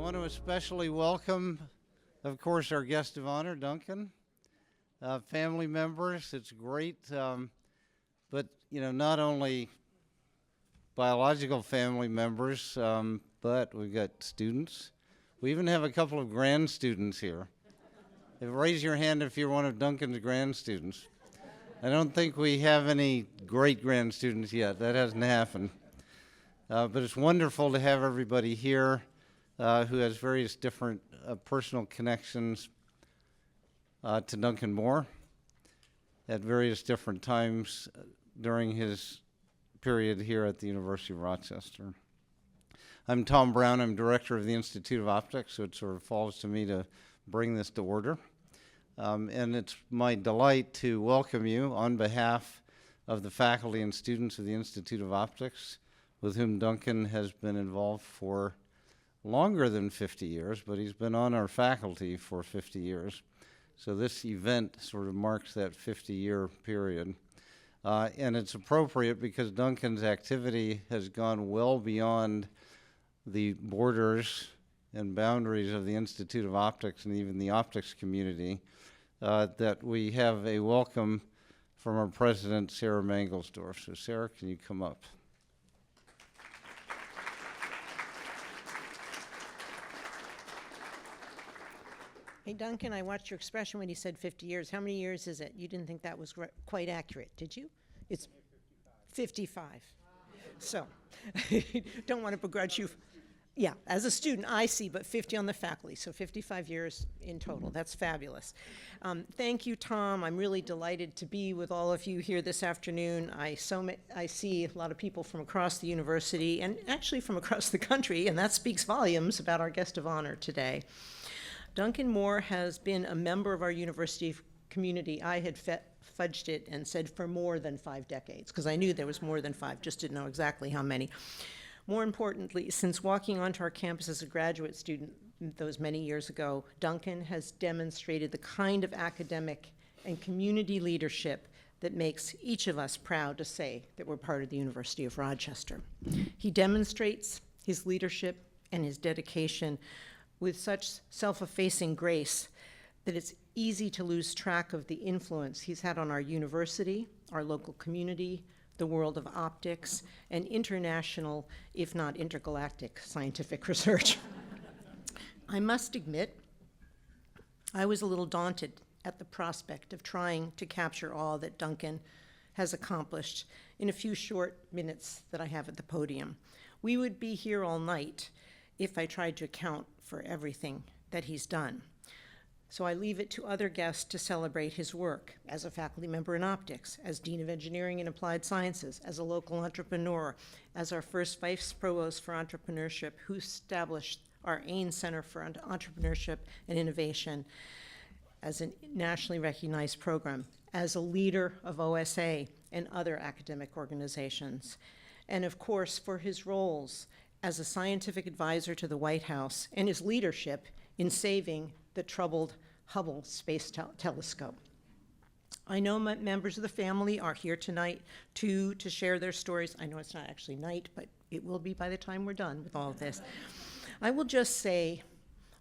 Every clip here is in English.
want to especially welcome, of course, our guest of honor, Duncan. Family members, it's great, but not only biological family members, but we've got students. We even have a couple of grand students here. Raise your hand if you're one of Duncan's grand students. I don't think we have any great grand students yet. That hasn't happened. But it's wonderful to have everybody here who has various different personal connections to Duncan Moore at various different times during his period here at the University of Rochester. I'm Tom Brown. I'm director of the Institute of Optics, so it sort of falls to me to bring this to order. And it's my delight to welcome you on behalf of the faculty and students of the Institute of Optics, with whom Duncan has been involved for longer than 50 years, but he's been on our faculty for 50 years. So this event sort of marks that 50-year period. And it's appropriate because Duncan's activity has gone well beyond the borders and boundaries of the Institute of Optics and even the optics community, that we have a welcome from our president, Sara Mangelsdorf. So Sara, can you come up? Hey, Duncan, I watched your expression when you said 50 years. How many years is it? You didn't think that was quite accurate, did you? It's 55. So, don't want to begrudge you. Yeah, as a student, I see, but 50 on the faculty, so 55 years in total. That's fabulous. Thank you, Tom. I'm really delighted to be with all of you here this afternoon. I see a lot of people from across the university and actually from across the country, and that speaks volumes about our guest of honor today. Duncan Moore has been a member of our university community. I had fudged it and said for more than 5 decades, because I knew there was more than 5, just didn't know exactly how many. More importantly, since walking onto our campus as a graduate student those many years ago, Duncan has demonstrated the kind of academic and community leadership that makes each of us proud to say that we're part of the University of Rochester. He demonstrates his leadership and his dedication with such self-effacing grace that it's easy to lose track of the influence he's had on our university, our local community, the world of optics, and international, if not intergalactic, scientific research. I must admit, I was a little daunted at the prospect of trying to capture all that Duncan has accomplished in a few short minutes that I have at the podium. We would be here all night if I tried to account for everything that he's done. So I leave it to other guests to celebrate his work as a faculty member in optics, as Dean of Engineering and Applied Sciences, as a local entrepreneur, as our first Vice Provost for Entrepreneurship, who established our AIN Center for Entrepreneurship and Innovation as a nationally recognized program, as a leader of OSA and other academic organizations, and of course for his roles as a scientific advisor to the White House and his leadership in saving the troubled Hubble Space Telescope. I know members of the family are here tonight to share their stories. I know it's not actually night, but it will be by the time we're done with all of this. I will just say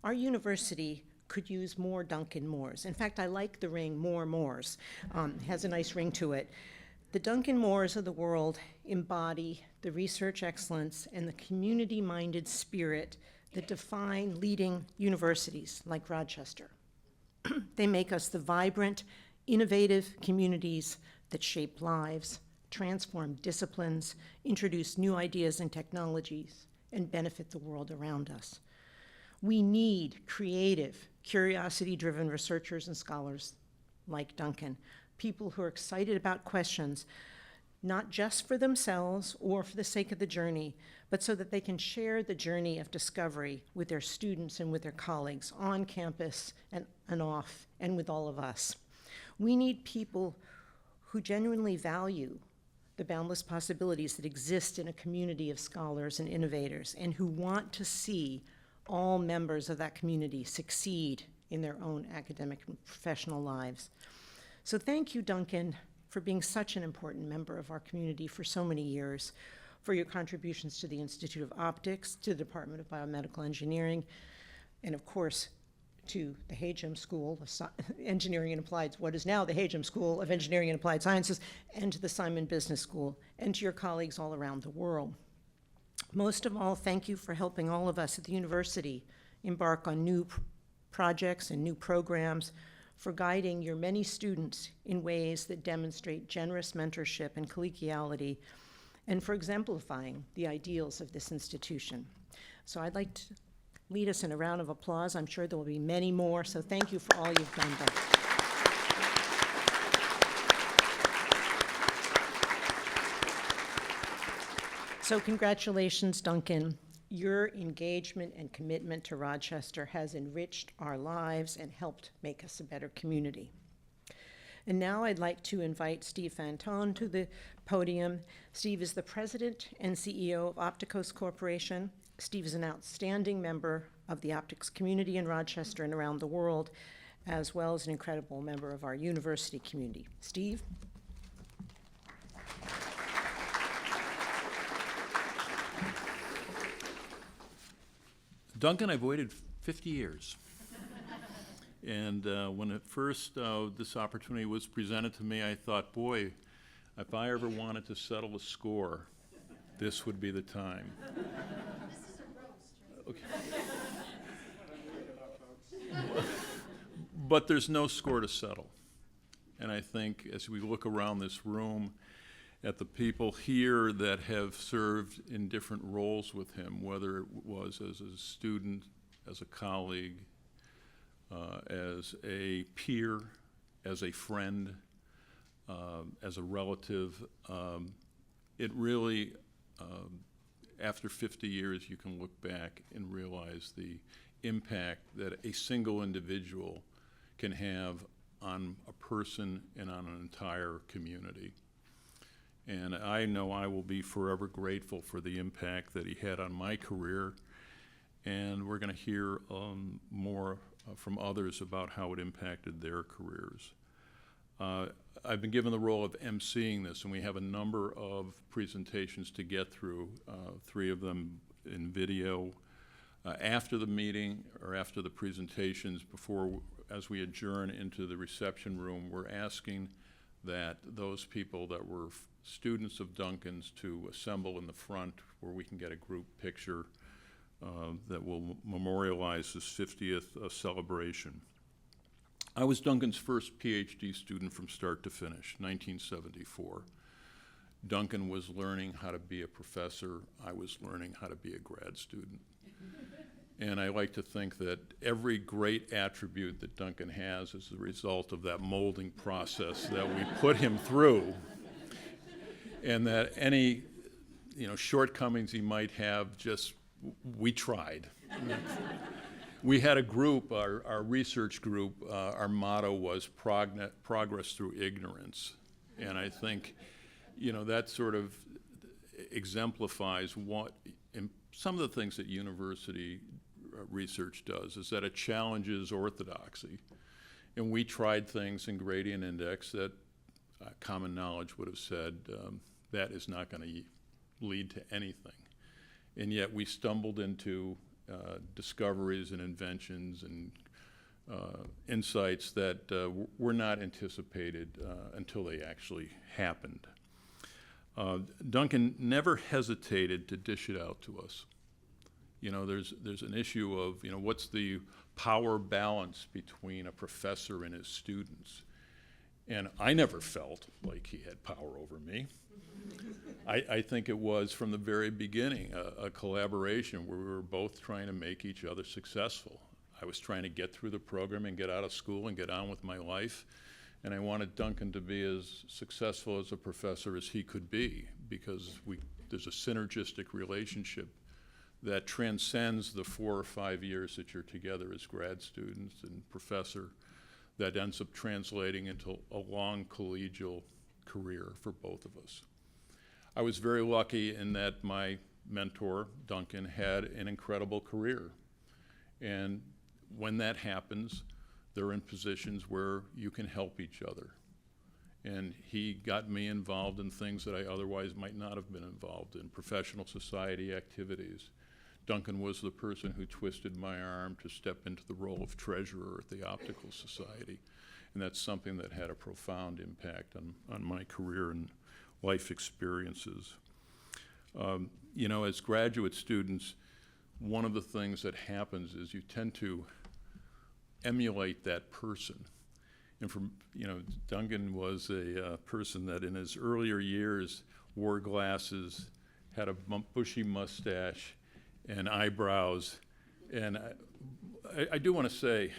our university could use more Duncan Moores. In fact, I like the ring More Moores. It has a nice ring to it. The Duncan Moores of the world embody the research excellence and the community-minded spirit that define leading universities like Rochester. They make us the vibrant, innovative communities that shape lives, transform disciplines, introduce new ideas and technologies, and benefit the world around us. We need creative, curiosity-driven researchers and scholars like Duncan, people who are excited about questions, not just for themselves or for the sake of the journey, but so that they can share the journey of discovery with their students and with their colleagues on campus and off, and with all of us. We need people who genuinely value the boundless possibilities that exist in a community of scholars and innovators, and who want to see all members of that community succeed in their own academic and professional lives. So thank you, Duncan, for being such an important member of our community for so many years, for your contributions to the Institute of Optics, to the Department of Biomedical Engineering, and of course, to the Hagem School of Engineering and Applied, what is now the Hagem School of Engineering and Applied Sciences, and to the Simon Business School, and to your colleagues all around the world. Most of all, thank you for helping all of us at the university embark on new projects and new programs, for guiding your many students in ways that demonstrate generous mentorship and collegiality, and for exemplifying the ideals of this institution. So I'd like to lead us in a round of applause. I'm sure there will be many more, so thank you for all you've done, Duncan. So congratulations, Duncan. Your engagement and commitment to Rochester has enriched our lives and helped make us a better community. And now I'd like to invite Steve Fantone to the podium. Steve is the president and CEO of Opticos Corporation. Steve is an outstanding member of the optics community in Rochester and around the world, as well as an incredible member of our university community. Steve? Duncan, I've waited 50 years. And when at first this opportunity was presented to me, I thought, boy, if I ever wanted to settle a score, this would be the time. This is a roast. Okay. But there's no score to settle. And I think as we look around this room at the people here that have served in different roles with him, whether it was as a student, as a colleague, as a peer, as a friend, as a relative, it really, after 50 years, you can look back and realize the impact that a single individual can have on a person and on an entire community. And I know I will be forever grateful for the impact that he had on my career. And we're going to hear more from others about how it impacted their careers. I've been given the role of emceeing this, and we have a number of presentations to get through, 3 of them in video. After the meeting, or after the presentations, as we adjourn into the reception room, we're asking that those people that were students of Duncan's to assemble in the front where we can get a group picture that will memorialize this 50th celebration. I was Duncan's first PhD student from start to finish, 1974. Duncan was learning how to be a professor. I was learning how to be a grad student. And I like to think that every great attribute that Duncan has is the result of that molding process that we put him through. And that any shortcomings he might have, we tried. We had a group, our research group, our motto was progress through ignorance. And I think, that sort of exemplifies what, some of the things that university research does, is that it challenges orthodoxy. And we tried things in gradient index that common knowledge would have said that is not going to lead to anything. And yet we stumbled into discoveries and inventions and insights that were not anticipated until they actually happened. Duncan never hesitated to dish it out to us. There's an issue of, what's the power balance between a professor and his students? And I never felt like he had power over me. I think it was from the very beginning a collaboration where we were both trying to make each other successful. I was trying to get through the program and get out of school and get on with my life. And I wanted Duncan to be as successful as a professor as he could be, because there's a synergistic relationship that transcends the 4 or 5 years that you're together as grad students and professor, that ends up translating into a long collegial career for both of us. I was very lucky in that my mentor, Duncan, had an incredible career. And when that happens, they're in positions where you can help each other. And he got me involved in things that I otherwise might not have been involved in, professional society activities. Duncan was the person who twisted my arm to step into the role of treasurer at the Optical Society. And that's something that had a profound impact on my career and life experiences. You know, as graduate students, one of the things that happens is you tend to emulate that person. And from, you know, Duncan was a person that in his earlier years wore glasses, had a bushy mustache and eyebrows. And I do want to say,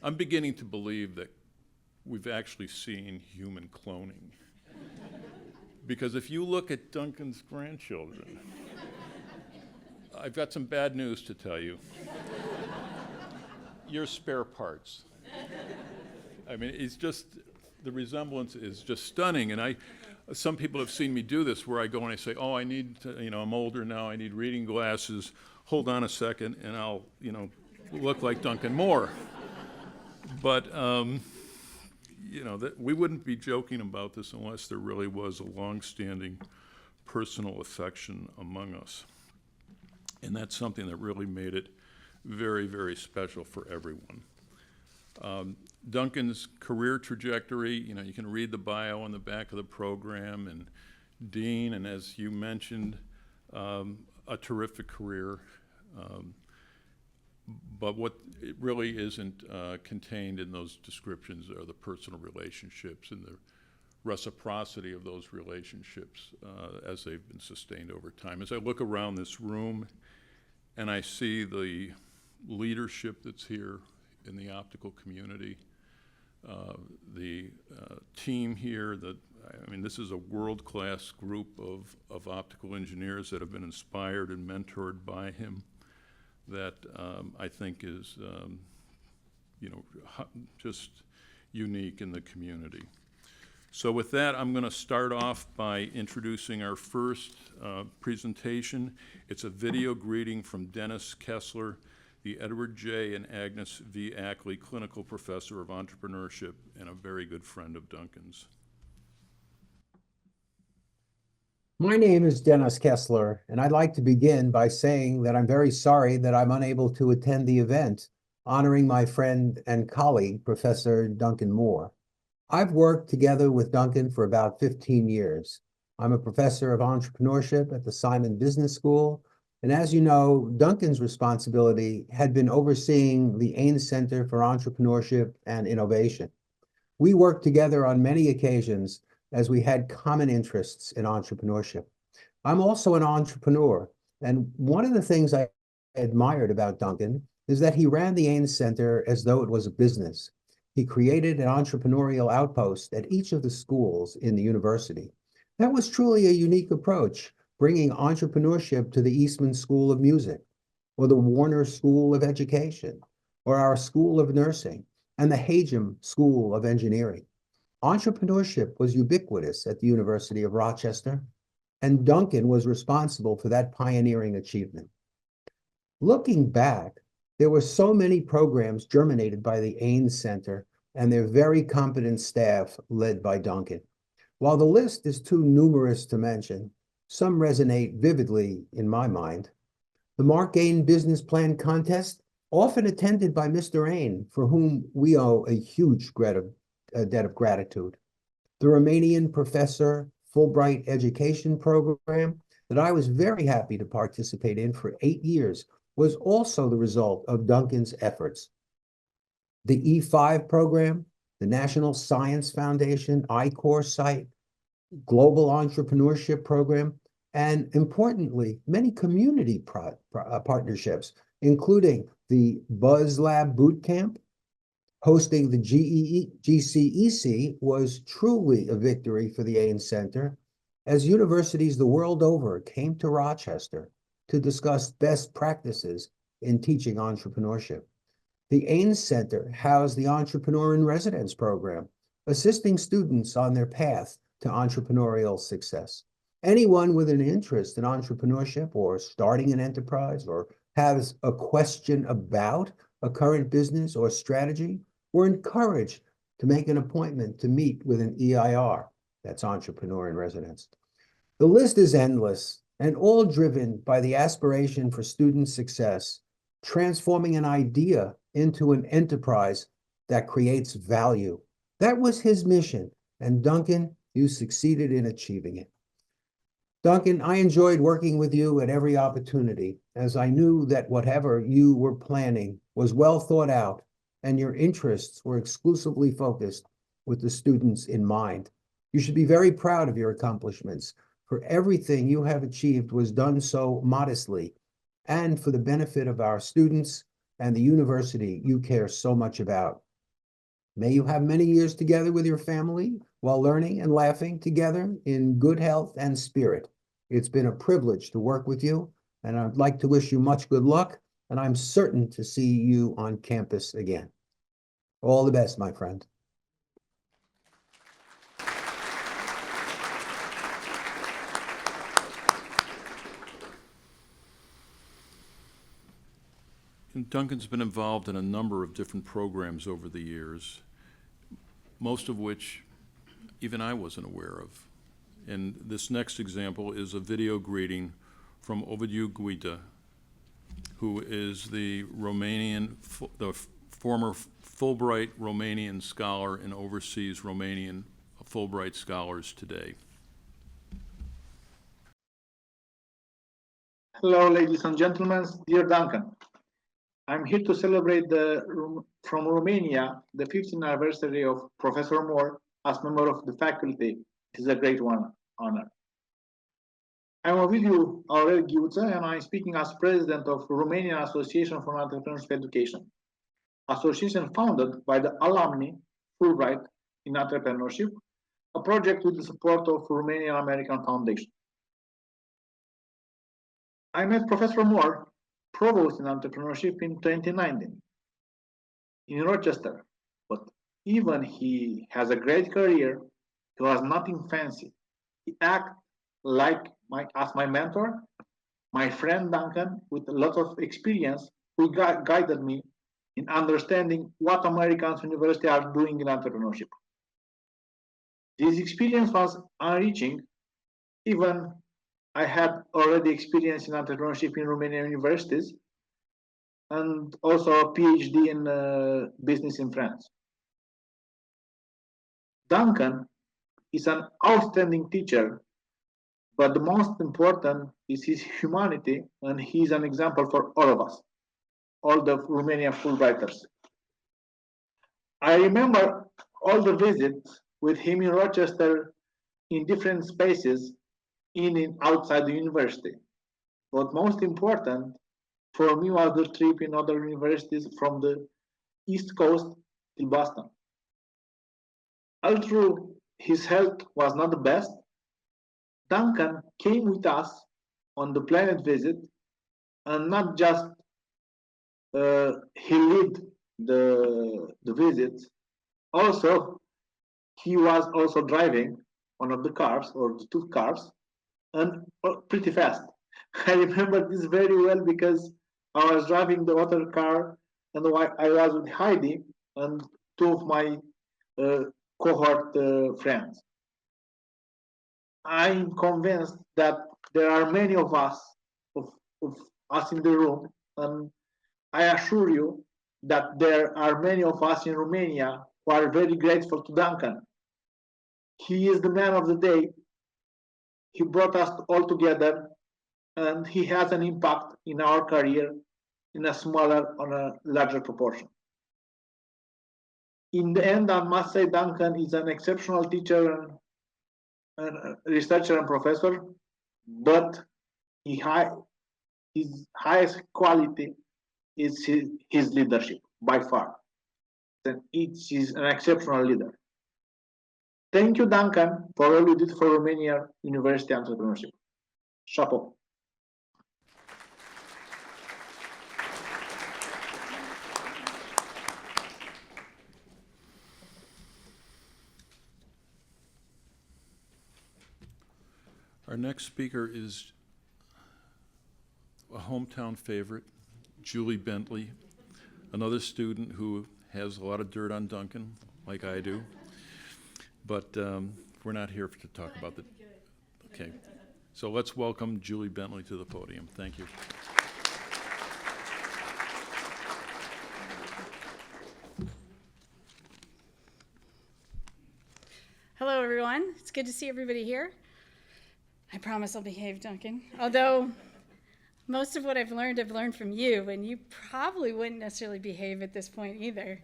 I'm beginning to believe that we've actually seen human cloning. Because if you look at Duncan's grandchildren, I've got some bad news to tell you. You're spare parts. I mean, it's just, the resemblance is just stunning. And some people have seen me do this where I go and I say, oh, I need to, you know, I'm older now, I need reading glasses. Hold on a second and I'll, you know, look like Duncan Moore. But, you know, we wouldn't be joking about this unless there really was a long-standing personal affection among us. And that's something that really made it very, very special for everyone. Duncan's career trajectory, you know, you can read the bio on the back of the program, and Dean, and as you mentioned, a terrific career. But what it really isn't contained in those descriptions are the personal relationships and the reciprocity of those relationships as they've been sustained over time. As I look around this room and I see the leadership that's here in the optical community, the team here, I mean, this is a world-class group of optical engineers that have been inspired and mentored by him that I think is, you know, just unique in the community. So with that, I'm going to start off by introducing our first presentation. It's a video greeting from Dennis Kessler, the Edward J. and Agnes V. Ackley Clinical Professor of Entrepreneurship and a very good friend of Duncan's. My name is Dennis Kessler, and I'd like to begin by saying that I'm very sorry that I'm unable to attend the event honoring my friend and colleague, Professor Duncan Moore. I've worked together with Duncan for about 15 years. I'm a professor of entrepreneurship at the Simon Business School, and as you know, Duncan's responsibility had been overseeing the Ames Center for Entrepreneurship and Innovation. We worked together on many occasions as we had common interests in entrepreneurship. I'm also an entrepreneur, and one of the things I admired about Duncan is that he ran the Ames Center as though it was a business. He created an entrepreneurial outpost at each of the schools in the university. That was truly a unique approach, bringing entrepreneurship to the Eastman School of Music, or the Warner School of Education, or our School of Nursing, and the Hagem School of Engineering. Entrepreneurship was ubiquitous at the University of Rochester, and Duncan was responsible for that pioneering achievement. Looking back, there were so many programs germinated by the Ames Center and their very competent staff led by Duncan. While the list is too numerous to mention, some resonate vividly in my mind. The Mark Ain Business Plan Contest, often attended by Mr. Ain, for whom we owe a huge debt of gratitude. The Romanian Professor Fulbright Education Program that I was very happy to participate in for 8 years was also the result of Duncan's efforts. The E5 program, the National Science Foundation, I-Core site, Global Entrepreneurship Program, and importantly, many community partnerships, including the Buzz Lab Bootcamp. Hosting the GCEC was truly a victory for the Ames Center, as universities the world over came to Rochester to discuss best practices in teaching entrepreneurship. The Ames Center housed the Entrepreneur in Residence program, assisting students on their path to entrepreneurial success. Anyone with an interest in entrepreneurship or starting an enterprise or has a question about a current business or strategy were encouraged to make an appointment to meet with an EIR, that's Entrepreneur in Residence. The list is endless and all driven by the aspiration for student success, transforming an idea into an enterprise that creates value. That was his mission, and Duncan, you succeeded in achieving it. Duncan, I enjoyed working with you at every opportunity, as I knew that whatever you were planning was well thought out, and your interests were exclusively focused with the students in mind. You should be very proud of your accomplishments, for everything you have achieved was done so modestly, and for the benefit of our students and the university you care so much about. May you have many years together with your family while learning and laughing together in good health and spirit. It's been a privilege to work with you, and I'd like to wish you much good luck, and I'm certain to see you on campus again. All the best, my friend. And Duncan's been involved in a number of different programs over the years, most of which even I wasn't aware of. And this next example is a video greeting from Ovidiu Ghiuta, who is the former Fulbright Romanian scholar and oversees Romanian Fulbright scholars today. Hello, ladies and gentlemen, dear Duncan. I'm here to celebrate from Romania the 15th anniversary of Professor Moore as member of the faculty. It is a great honor. I'm Ovidiu Ghiuta, and I'm speaking as president of Romanian Association for Entrepreneurship Education, association founded by the alumni Fulbright in Entrepreneurship, a project with the support of Romanian American Foundation. I met Professor Moore, provost in entrepreneurship, in 2019 in Rochester, but even he has a great career, he was nothing fancy. He acted like as my mentor, my friend Duncan, with a lot of experience, who guided me in understanding what American universities are doing in entrepreneurship. This experience was enriching. Even I had already experience in entrepreneurship in Romanian universities, and also a PhD in business in France. Duncan is an outstanding teacher, but the most important is his humanity, and he is an example for all of us, all the Romanian Fulbrighters. I remember all the visits with him in Rochester in different spaces, in and outside the university. But most important for me was the trip in other universities from the East Coast to Boston. Although his health was not the best, Duncan came with us on the planet visit, and not just he led the visit, also he was also driving one of the cars or the two cars, and pretty fast. I remember this very well because I was driving the other car, and I was with Heidi and two of my cohort friends. I'm convinced that there are many of us in the room, and I assure you that there are many of us in Romania who are very grateful to Duncan. He is the man of the day. He brought us all together, and he has an impact in our career in a smaller, on a larger proportion. In the end, I must say Duncan is an exceptional teacher and researcher and professor, but his highest quality is his leadership, by far. He's an exceptional leader. Thank you, Duncan, for all you did for Romania University entrepreneurship. Chapeau. Our next speaker is a hometown favorite, Julie Bentley, another student who has a lot of dirt on Duncan. like I do. But we're not here to talk about the... Okay. So let's welcome Julie Bentley to the podium. Thank you. Hello, everyone. It's good to see everybody here. I promise I'll behave, Duncan. Although most of what I've learned from you, and you probably wouldn't necessarily behave at this point either.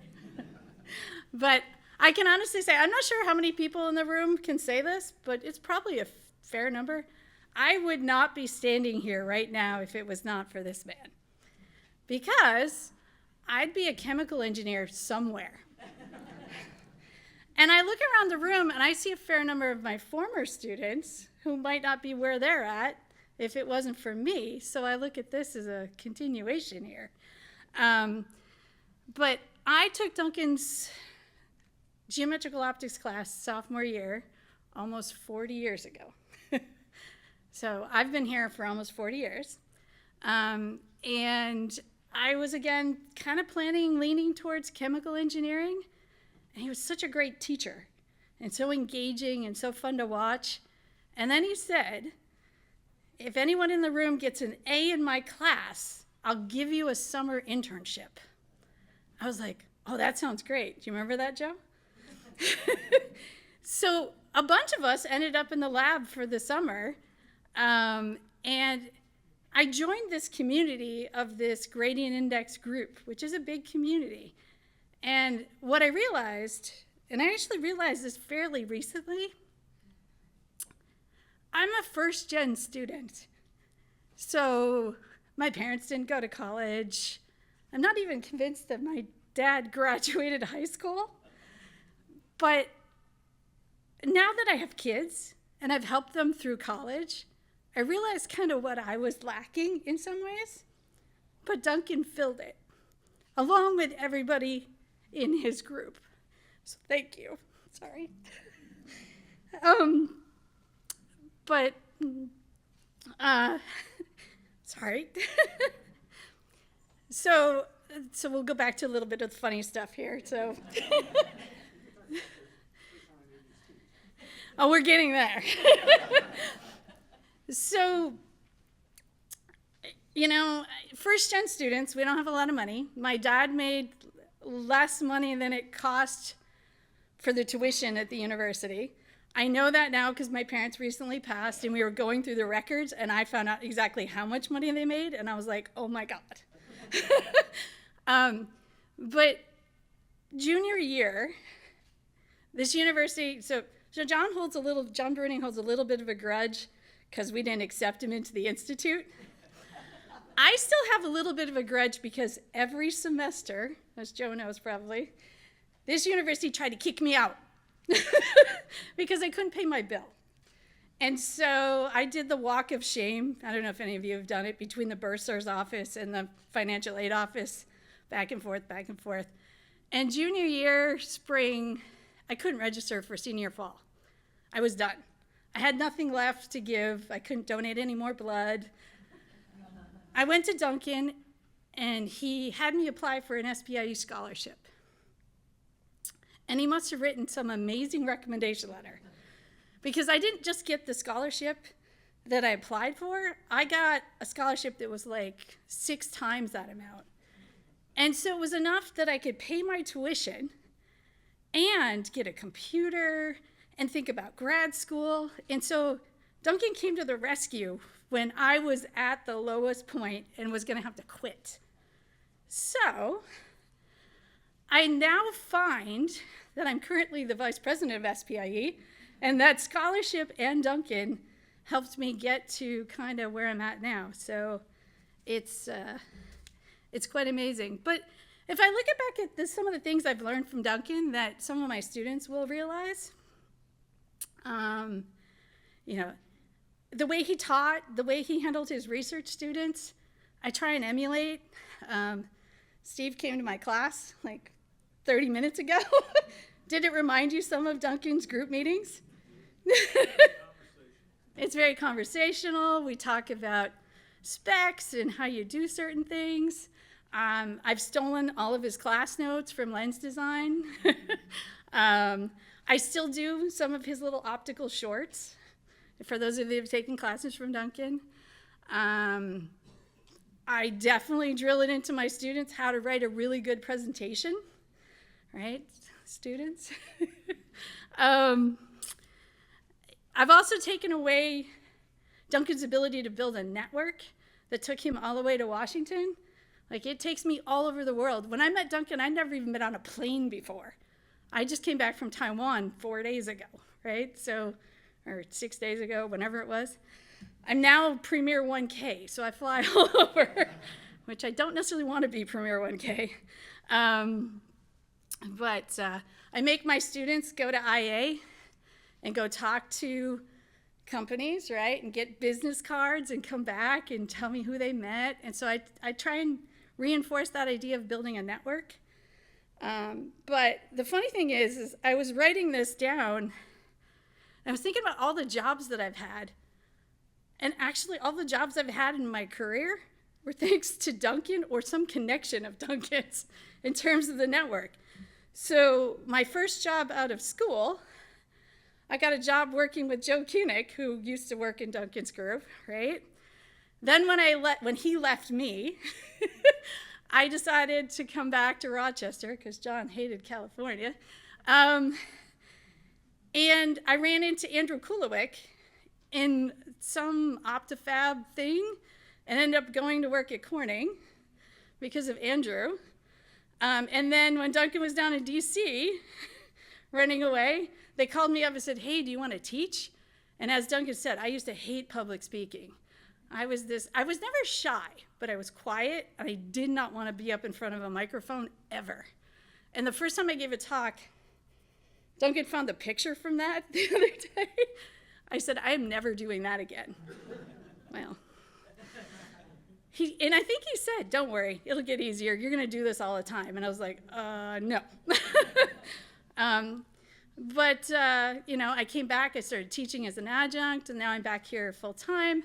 But I can honestly say, I'm not sure how many people in the room can say this, but it's probably a fair number. I would not be standing here right now if it was not for this man. Because I'd be a chemical engineer somewhere. And I look around the room and I see a fair number of my former students who might not be where they're at if it wasn't for me. So I look at this as a continuation here. But I took Duncan's geometrical optics class sophomore year almost 40 years ago. So I've been here for almost 40 years. And I was, again, kind of leaning towards chemical engineering. And he was such a great teacher and so engaging and so fun to watch. And then he said, if anyone in the room gets an A in my class, I'll give you a summer internship. I was like, oh, that sounds great. Do you remember that, Joe? So a bunch of us ended up in the lab for the summer. And I joined this community of this gradient index group, which is a big community. And what I realized, and I actually realized this fairly recently, I'm a first-gen student. So my parents didn't go to college. I'm not even convinced that my dad graduated high school. But now that I have kids and I've helped them through college, I realized kind of what I was lacking in some ways. But Duncan filled it, along with everybody in his group. So thank you. Sorry. Sorry. So we'll go back to a little bit of the funny stuff here. So, oh, we're getting there. So, you know, first-gen students, we don't have a lot of money. My dad made less money than it cost for the tuition at the university. I know that now because my parents recently passed and we were going through the records and I found out exactly how much money they made and I was like, oh my God. But junior year, this university, so John Bruning holds a little bit of a grudge because we didn't accept him into the institute. I still have a little bit of a grudge because every semester, as Joe knows probably, this university tried to kick me out because I couldn't pay my bill. And so I did the walk of shame. I don't know if any of you have done it, between the bursar's office and the financial aid office, back and forth, back and forth. And junior year, spring, I couldn't register for senior fall. I was done. I had nothing left to give. I couldn't donate any more blood. I went to Duncan, and he had me apply for an SPIE scholarship. And he must have written some amazing recommendation letter. Because I didn't just get the scholarship that I applied for, I got a scholarship that was like 6 times that amount. And so it was enough that I could pay my tuition and get a computer and think about grad school. And so Duncan came to the rescue when I was at the lowest point and was gonna have to quit. So I now find that I'm currently the vice president of SPIE, and that scholarship and Duncan helped me get to kind of where I'm at now. So it's quite amazing. But if I look back at some of the things I've learned from Duncan that some of my students will realize, you know, the way he taught, the way he handled his research students, I try and emulate. Steve came to my class like 30 minutes ago. Did it remind you some of Duncan's group meetings? It's very conversational. We talk about specs and how you do certain things. I've stolen all of his class notes from Lens Design. I still do some of his little optical shorts, for those of you who have taken classes from Duncan. I definitely drill it into my students how to write a really good presentation, right, students? I've also taken away Duncan's ability to build a network that took him all the way to Washington. Like, it takes me all over the world. When I met Duncan, I'd never even been on a plane before. I just came back from Taiwan 4 days ago, right? So, or 6 days ago, whenever it was. I'm now Premier 1K, so I fly all over, which I don't necessarily want to be Premier 1K. But I make my students go to IA and go talk to companies, right, and get business cards and come back and tell me who they met. And so I try and reinforce that idea of building a network. But the funny thing is I was writing this down, and I was thinking about all the jobs that I've had. And actually, all the jobs I've had in my career were thanks to Duncan or some connection of Duncan's in terms of the network. So my first job out of school, I got a job working with Joe Koenig, who used to work in Duncan's group, right? Then when he left me, I decided to come back to Rochester because John hated California. And I ran into Andrew Kulowick in some OptiFab thing and ended up going to work at Corning because of Andrew. And then when Duncan was down in DC running away, they called me up and said, hey, do you want to teach? And as Duncan said, I used to hate public speaking. I was never shy, but I was quiet, and I did not want to be up in front of a microphone ever. And the first time I gave a talk, Duncan found the picture from that the other day. I said, I am never doing that again. Well, and I think he said, don't worry, it'll get easier. You're going to do this all the time. And I was like, no. But I came back, I started teaching as an adjunct, and now I'm back here full time.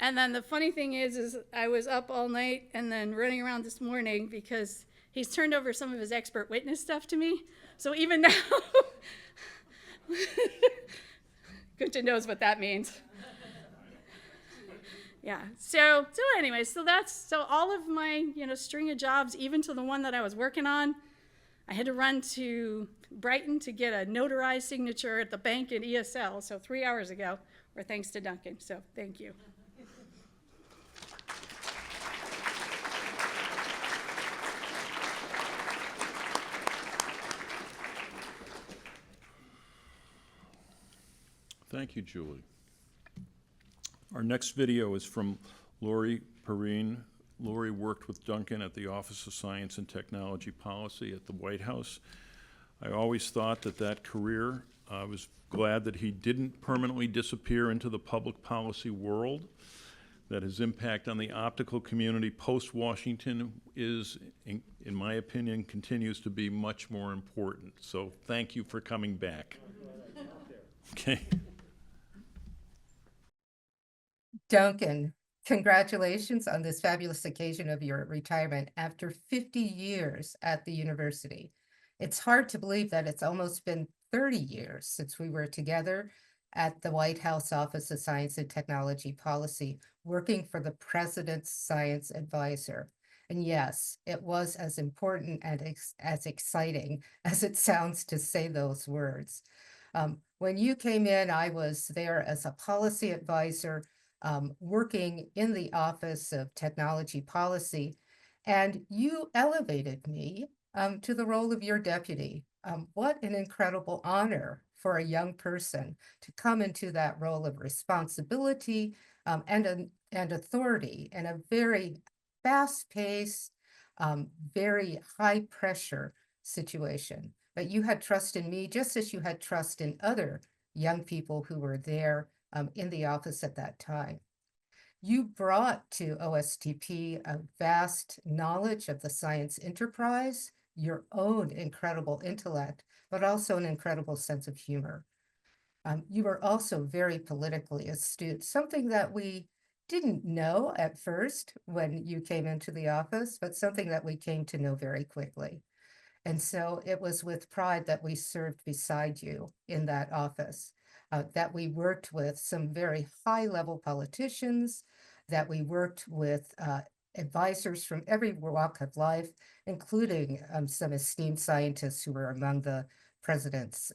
And then the funny thing is I was up all night and then running around this morning because he's turned over some of his expert witness stuff to me. So even now, Ghiuta knows what that means. Yeah, so anyway, so all of my, string of jobs, even to the one that I was working on, I had to run to Brighton to get a notarized signature at the bank at ESL, so 3 hours ago, or thanks to Duncan, so thank you. Thank you, Julie. Our next video is from Lori Perrine. Lori worked with Duncan at the Office of Science and Technology Policy at the White House. I always thought that career, I was glad that he didn't permanently disappear into the public policy world, that his impact on the optical community post-Washington is, in my opinion, continues to be much more important. So thank you for coming back. Okay. Duncan, congratulations on this fabulous occasion of your retirement after 50 years at the university. It's hard to believe that it's almost been 30 years since we were together at the White House Office of Science and Technology Policy, working for the President's Science Advisor. And yes, it was as important and as exciting as it sounds to say those words. When you came in, I was there as a policy advisor, working in the Office of Technology Policy, and you elevated me to the role of your deputy. What an incredible honor for a young person to come into that role of responsibility and authority in a very fast-paced, very high-pressure situation. But you had trust in me just as you had trust in other young people who were there in the office at that time. You brought to OSTP a vast knowledge of the science enterprise, your own incredible intellect, but also an incredible sense of humor. You were also very politically astute, something that we didn't know at first when you came into the office, but something that we came to know very quickly. And so it was with pride that we served beside you in that office, that we worked with some very high-level politicians, that we worked with advisors from every walk of life, including some esteemed scientists who were among the President's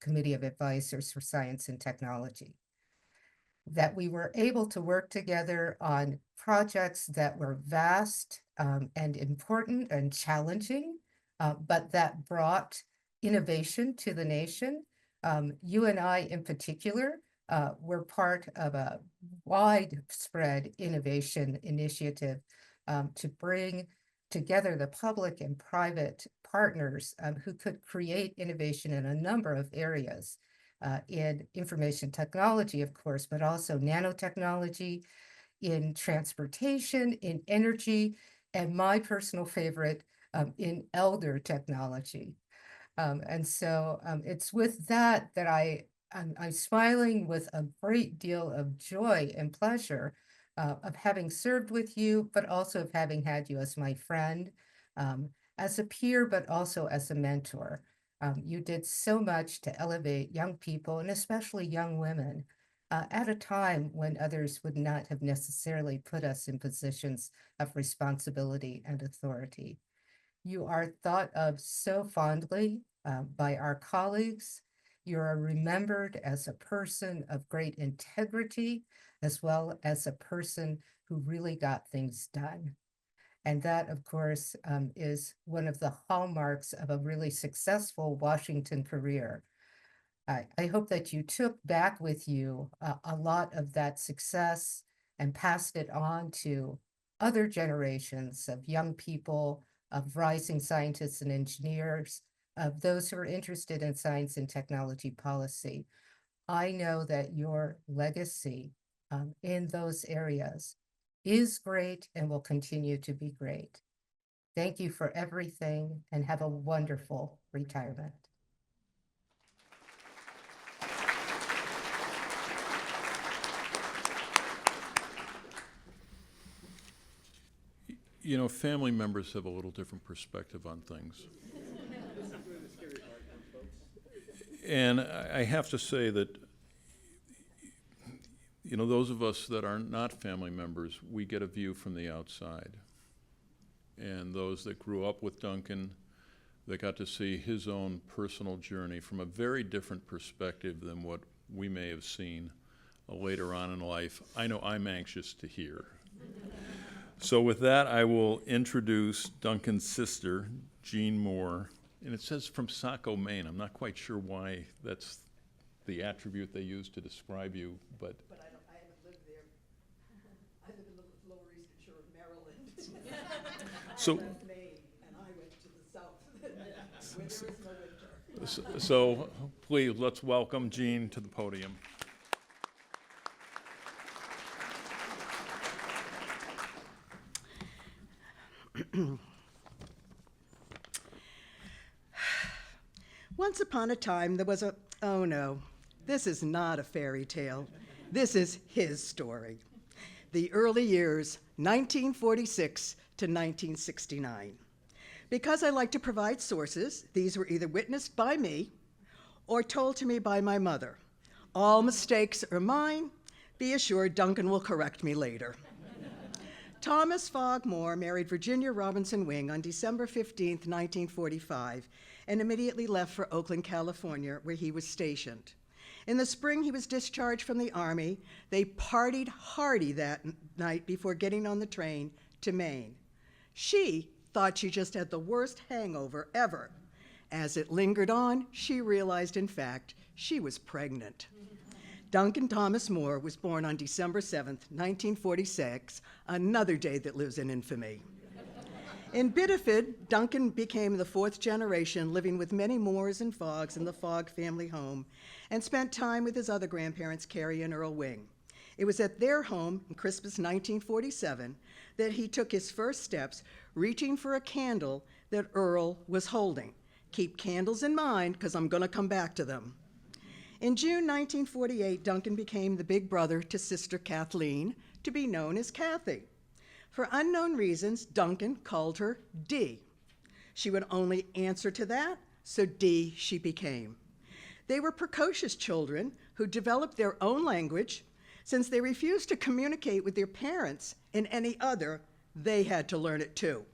Committee of Advisors for Science and Technology. That we were able to work together on projects that were vast and important and challenging, but that brought innovation to the nation. You and I in particular were part of a widespread innovation initiative to bring together the public and private partners who could create innovation in a number of areas. In information technology, of course, but also nanotechnology, in transportation, in energy, and my personal favorite, in elder technology. And so it's with that that I'm smiling with a great deal of joy and pleasure of having served with you, but also of having had you as my friend, as a peer, but also as a mentor. You did so much to elevate young people, and especially young women, at a time when others would not have necessarily put us in positions of responsibility and authority. You are thought of so fondly by our colleagues. You are remembered as a person of great integrity, as well as a person who really got things done. And that, of course, is one of the hallmarks of a really successful Washington career. I hope that you took back with you a lot of that success and passed it on to other generations of young people, of rising scientists and engineers, of those who are interested in science and technology policy. I know that your legacy in those areas is great and will continue to be great. Thank you for everything and have a wonderful retirement. You know, family members have a little different perspective on things. And I have to say that, you know, those of us that are not family members, we get a view from the outside. And those that grew up with Duncan, that got to see his own personal journey from a very different perspective than what we may have seen later on in life, I know I'm anxious to hear. So with that, I will introduce Duncan's sister, Jeanne Moore. And it says from Saco, Maine. I'm not quite sure why that's the attribute they use to describe you, but I haven't lived there. I live in the Lower Eastern Shore of Maryland. so Left Maine, and I went to the south. Where there is no winter. so please, let's welcome Jeanne to the podium. Once upon a time, there was a, oh no, this is not a fairy tale. This is his story. The early years, 1946 to 1969. Because I like to provide sources, these were either witnessed by me or told to me by my mother. All mistakes are mine. Be assured Duncan will correct me later. Thomas Fogg Moore married Virginia Robinson Wing on December 15, 1945, and immediately left for Oakland, California, where he was stationed. In the spring, he was discharged from the Army. They partied hearty that night before getting on the train to Maine. She thought she just had the worst hangover ever. As it lingered on, she realized, in fact, she was pregnant. Duncan Thomas Moore was born on December 7th, 1946, another day that lives in infamy. In Biddeford, Duncan became the fourth generation, living with many Moores and Foggs in the Fogg family home, and spent time with his other grandparents, Carrie and Earl Wing. It was at their home in Christmas 1947 that he took his first steps, reaching for a candle that Earl was holding. Keep candles in mind, because I'm going to come back to them. In June 1948, Duncan became the big brother to sister Kathleen, to be known as Kathy. For unknown reasons, Duncan called her Dee. She would only answer to that, so D she became. They were precocious children who developed their own language. Since they refused to communicate with their parents in any other, they had to learn it too.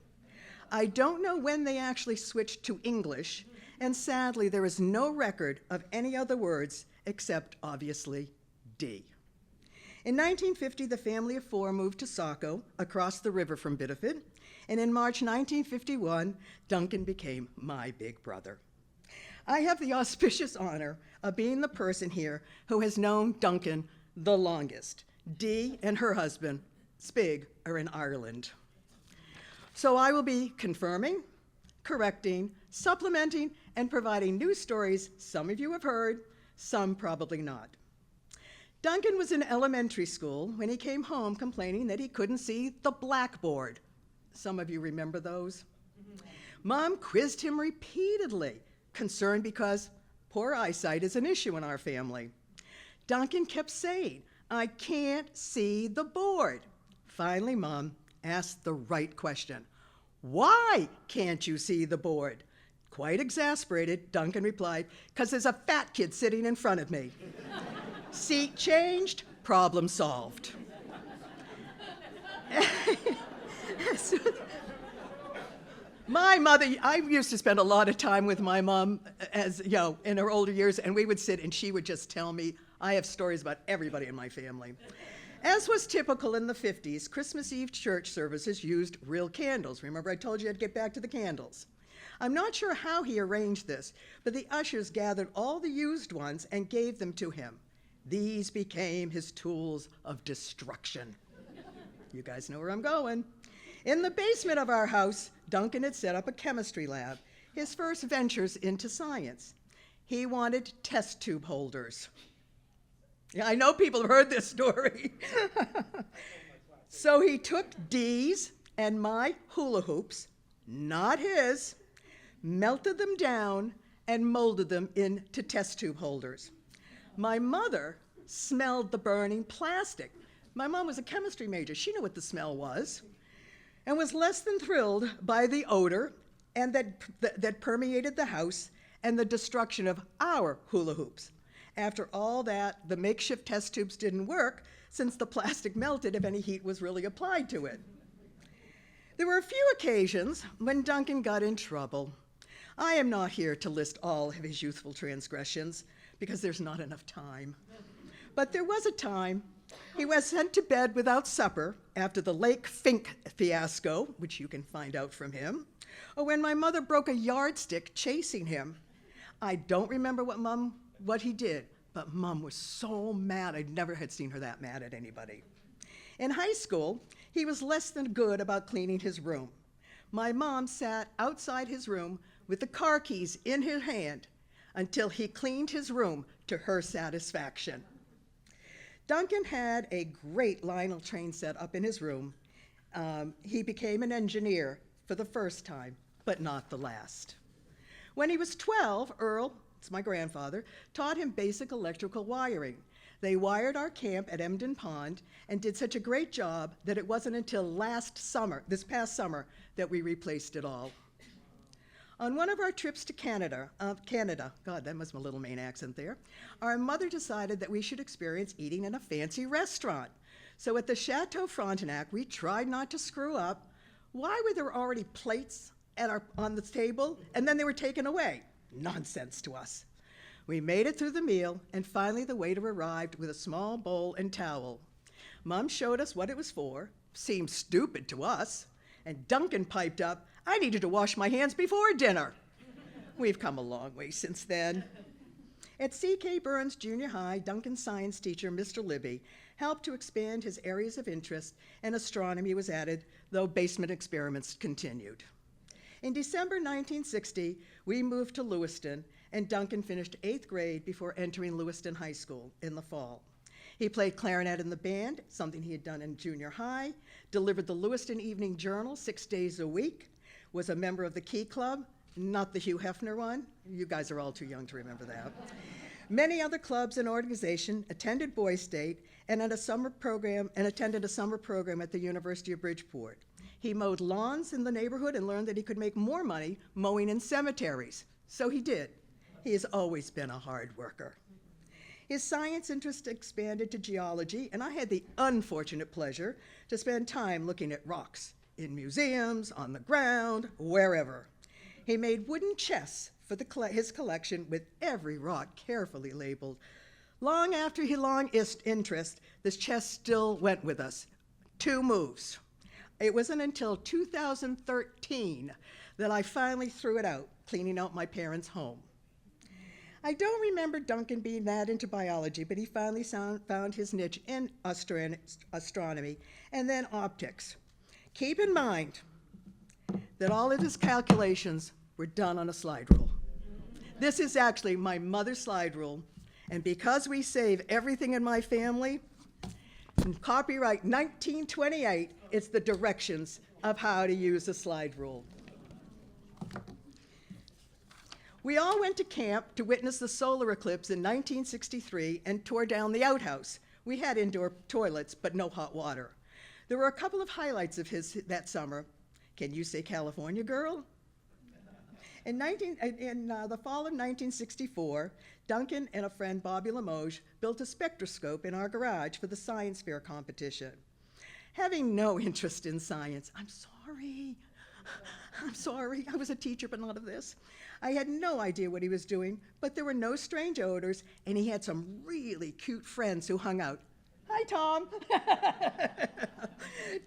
I don't know when they actually switched to English, and sadly there is no record of any other words except, obviously, D. In 1950, the family of four moved to Saco, across the river from Biddeford, and in March 1951, Duncan became my big brother. I have the auspicious honor of being the person here who has known Duncan the longest. Dee and her husband, Spig, are in Ireland. So I will be confirming, correcting, supplementing, and providing new stories some of you have heard, some probably not. Duncan was in elementary school when he came home complaining that he couldn't see the blackboard. Some of you remember those? Mom quizzed him repeatedly, concerned because poor eyesight is an issue in our family. Duncan kept saying, "I can't see the board." Finally, Mom asked the right question. "Why can't you see the board?" Quite exasperated, Duncan replied, "'Cause there's a fat kid sitting in front of me." Seat changed, problem solved. My mother, I used to spend a lot of time with my mom as, in her older years, and we would sit and she would just tell me, I have stories about everybody in my family. As was typical in the 50s, Christmas Eve church services used real candles. Remember I told you I'd get back to the candles. I'm not sure how he arranged this, but the ushers gathered all the used ones and gave them to him. These became his tools of destruction. You guys know where I'm going. In the basement of our house, Duncan had set up a chemistry lab, his first ventures into science. He wanted test tube holders. Yeah, I know people have heard this story. So he took Dee's and my hula hoops, not his, melted them down, and molded them into test tube holders. My mother smelled the burning plastic. My mom was a chemistry major. She knew what the smell was, and was less than thrilled by the odor and that permeated the house and the destruction of our hula hoops. After all that, the makeshift test tubes didn't work since the plastic melted if any heat was really applied to it. There were a few occasions when Duncan got in trouble. I am not here to list all of his youthful transgressions because there's not enough time. But there was a time he was sent to bed without supper after the Lake Fink fiasco, which you can find out from him, or when my mother broke a yardstick chasing him. I don't remember what he did, but Mom was so mad. I never had seen her that mad at anybody. In high school, he was less than good about cleaning his room. My mom sat outside his room with the car keys in her hand until he cleaned his room to her satisfaction. Duncan had a great Lionel train set up in his room. He became an engineer for the first time, but not the last. When he was 12, Earl, it's my grandfather, taught him basic electrical wiring. They wired our camp at Emden Pond and did such a great job that it wasn't until this past summer, that we replaced it all. On one of our trips to Canada, God, that was my little Maine accent there, our mother decided that we should experience eating in a fancy restaurant. So at the Chateau Frontenac, we tried not to screw up. Why were there already plates on the table, and then they were taken away? Nonsense to us. We made it through the meal, and finally the waiter arrived with a small bowl and towel. Mom showed us what it was for, seemed stupid to us, and Duncan piped up, "I needed to wash my hands before dinner." We've come a long way since then. At C.K. Burns Junior High, Duncan's science teacher, Mr. Libby, helped to expand his areas of interest, and astronomy was added, though basement experiments continued. In December 1960, we moved to Lewiston, and Duncan finished 8th grade before entering Lewiston High School in the fall. He played clarinet in the band, something he had done in junior high, delivered the Lewiston Evening Journal 6 days a week, was a member of the Key Club, not the Hugh Hefner one. You guys are all too young to remember that. Many other clubs and organizations, attended Boys State, and attended a summer program at the University of Bridgeport. He mowed lawns in the neighborhood and learned that he could make more money mowing in cemeteries. So he did. He has always been a hard worker. His science interest expanded to geology, and I had the unfortunate pleasure to spend time looking at rocks in museums, on the ground, wherever. He made wooden chests for his collection with every rock carefully labeled. Long after his long interest, this chest still went with us. 2 moves. It wasn't until 2013 that I finally threw it out, cleaning out my parents' home. I don't remember Duncan being that into biology, but he finally found his niche in astronomy and then optics. Keep in mind that all of his calculations were done on a slide rule. This is actually my mother's slide rule, and because we save everything in my family, in copyright 1928, it's the directions of how to use a slide rule. We all went to camp to witness the solar eclipse in 1963 and tore down the outhouse. We had indoor toilets, but no hot water. There were a couple of highlights of his that summer. Can you say California girl? In the fall of 1964, Duncan and a friend, Bobby Limoges, built a spectroscope in our garage for the science fair competition. Having no interest in science, I'm sorry, I was a teacher, but not of this. I had no idea what he was doing, but there were no strange odors, and he had some really cute friends who hung out. Hi, Tom.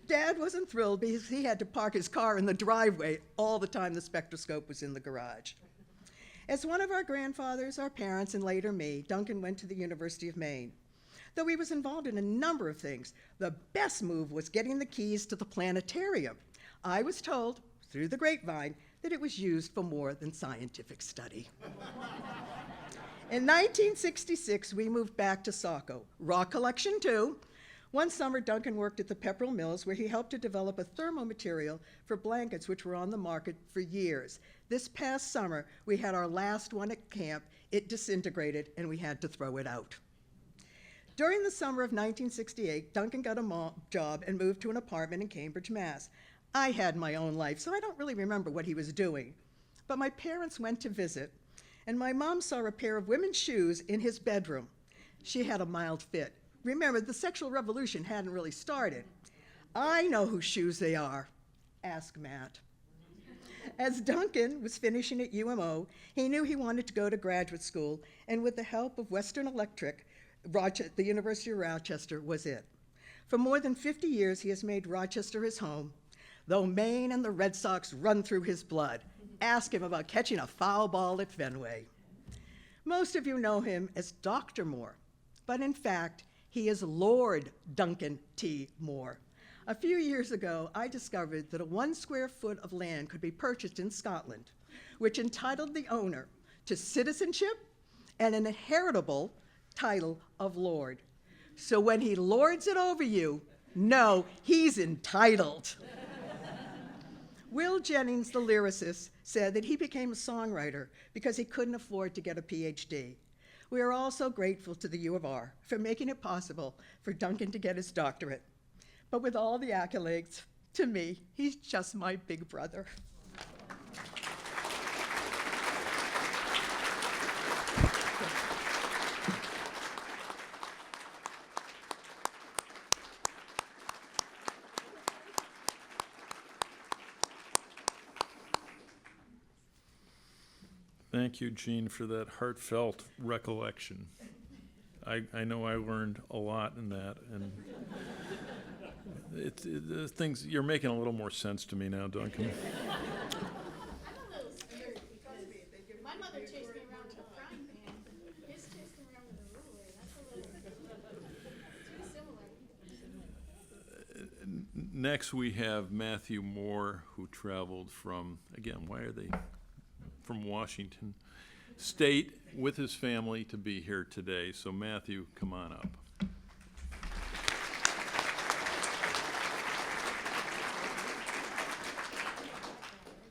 Dad wasn't thrilled because he had to park his car in the driveway all the time the spectroscope was in the garage. As one of our grandfathers, our parents, and later me, Duncan went to the University of Maine. Though he was involved in a number of things, the best move was getting the keys to the planetarium. I was told, through the grapevine, that it was used for more than scientific study. In 1966, we moved back to Saco. Rock collection, too. One summer, Duncan worked at the Pepperell Mills, where he helped to develop a thermomaterial for blankets which were on the market for years. This past summer, we had our last one at camp. It disintegrated, and we had to throw it out. During the summer of 1968, Duncan got a job and moved to an apartment in Cambridge, Mass. I had my own life, so I don't really remember what he was doing. But my parents went to visit, and my mom saw a pair of women's shoes in his bedroom. She had a mild fit. Remember, the sexual revolution hadn't really started. I know whose shoes they are. Ask Matt. As Duncan was finishing at UMO, he knew he wanted to go to graduate school, and with the help of Western Electric, the University of Rochester was it. For more than 50 years, he has made Rochester his home, though Maine and the Red Sox run through his blood. Ask him about catching a foul ball at Fenway. Most of you know him as Dr. Moore, but in fact, he is Lord Duncan T. Moore. A few years ago, I discovered that a 1 square foot of land could be purchased in Scotland, which entitled the owner to citizenship and an inheritable title of Lord. So when he lords it over you, know he's entitled. Will Jennings, the lyricist, said that he became a songwriter because he couldn't afford to get a PhD. We are also grateful to the U of R for making it possible for Duncan to get his doctorate. But with all the accolades, to me, he's just my big brother. Thank you, Jeanne, for that heartfelt recollection. I know I learned a lot in that, and the things you're making a little more sense to me now, Duncan. My mother chased me around with a frying pan. His chased me around with a ruler. That's a little too similar. Next, we have Matthew Moore, who traveled from, again, why are they from Washington State with his family to be here today. So Matthew, come on up.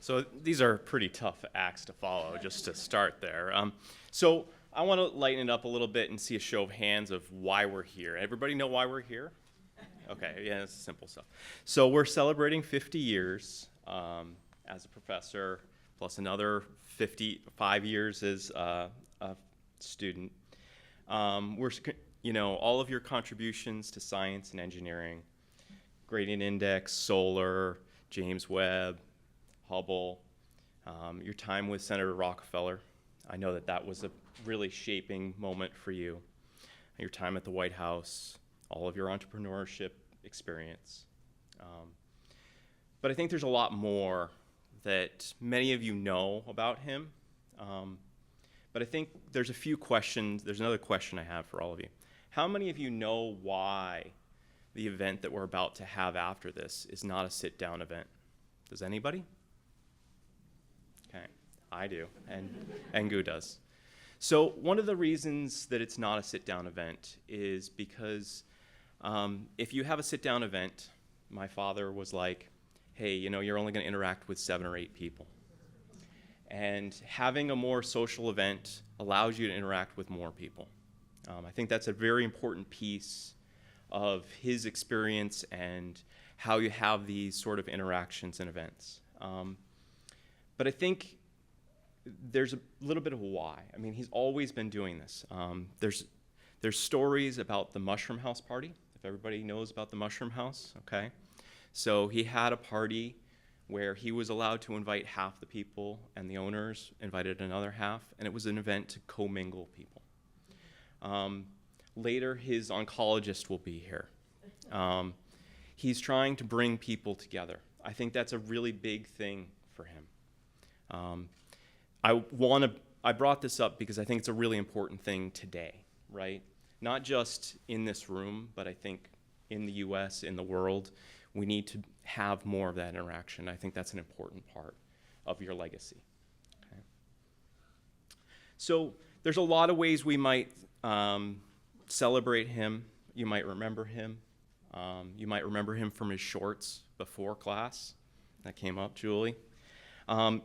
So these are pretty tough acts to follow, just to start there. So I want to lighten it up a little bit and see a show of hands of why we're here. Everybody know why we're here? Okay, yeah, it's simple stuff. So we're celebrating 50 years as a professor, plus another 55 years as a student. All of your contributions to science and engineering, gradient index, solar, James Webb, Hubble, your time with Senator Rockefeller. I know that was a really shaping moment for you. Your time at the White House, all of your entrepreneurship experience. But I think there's a lot more that many of you know about him. But I think there's a few questions. There's another question I have for all of you. How many of you know why the event that we're about to have after this is not a sit-down event? Does anybody? Okay, I do, and Gu does. So one of the reasons that it's not a sit-down event is because if you have a sit-down event, my father was like, hey, you're only going to interact with 7 or 8 people. And having a more social event allows you to interact with more people. I think that's a very important piece of his experience and how you have these sort of interactions and events. But I think there's a little bit of a why. I mean, he's always been doing this. There's stories about the Mushroom House party, if everybody knows about the Mushroom House, okay? So he had a party where he was allowed to invite half the people, and the owners invited another half, and it was an event to commingle people. Later, his oncologist will be here. He's trying to bring people together. I think that's a really big thing for him. I brought this up because I think it's a really important thing today, right? Not just in this room, but I think in the US, in the world, we need to have more of that interaction. I think that's an important part of your legacy. Okay. So there's a lot of ways we might celebrate him. You might remember him. You might remember him from his shorts before class. That came up, Julie.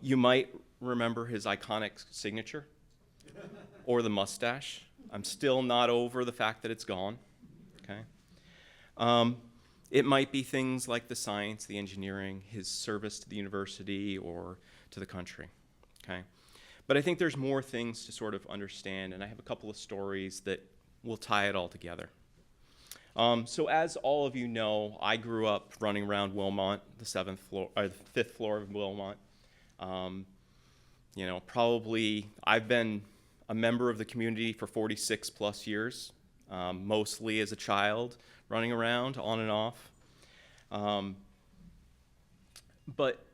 You might remember his iconic signature or the mustache. I'm still not over the fact that it's gone. Okay. It might be things like the science, the engineering, his service to the university or to the country. Okay. But I think there's more things to sort of understand, and I have a couple of stories that will tie it all together. So as all of you know, I grew up running around Wilmot, the 5th floor of Wilmot. Probably I've been a member of the community for 46 plus years, mostly as a child, running around on and off. But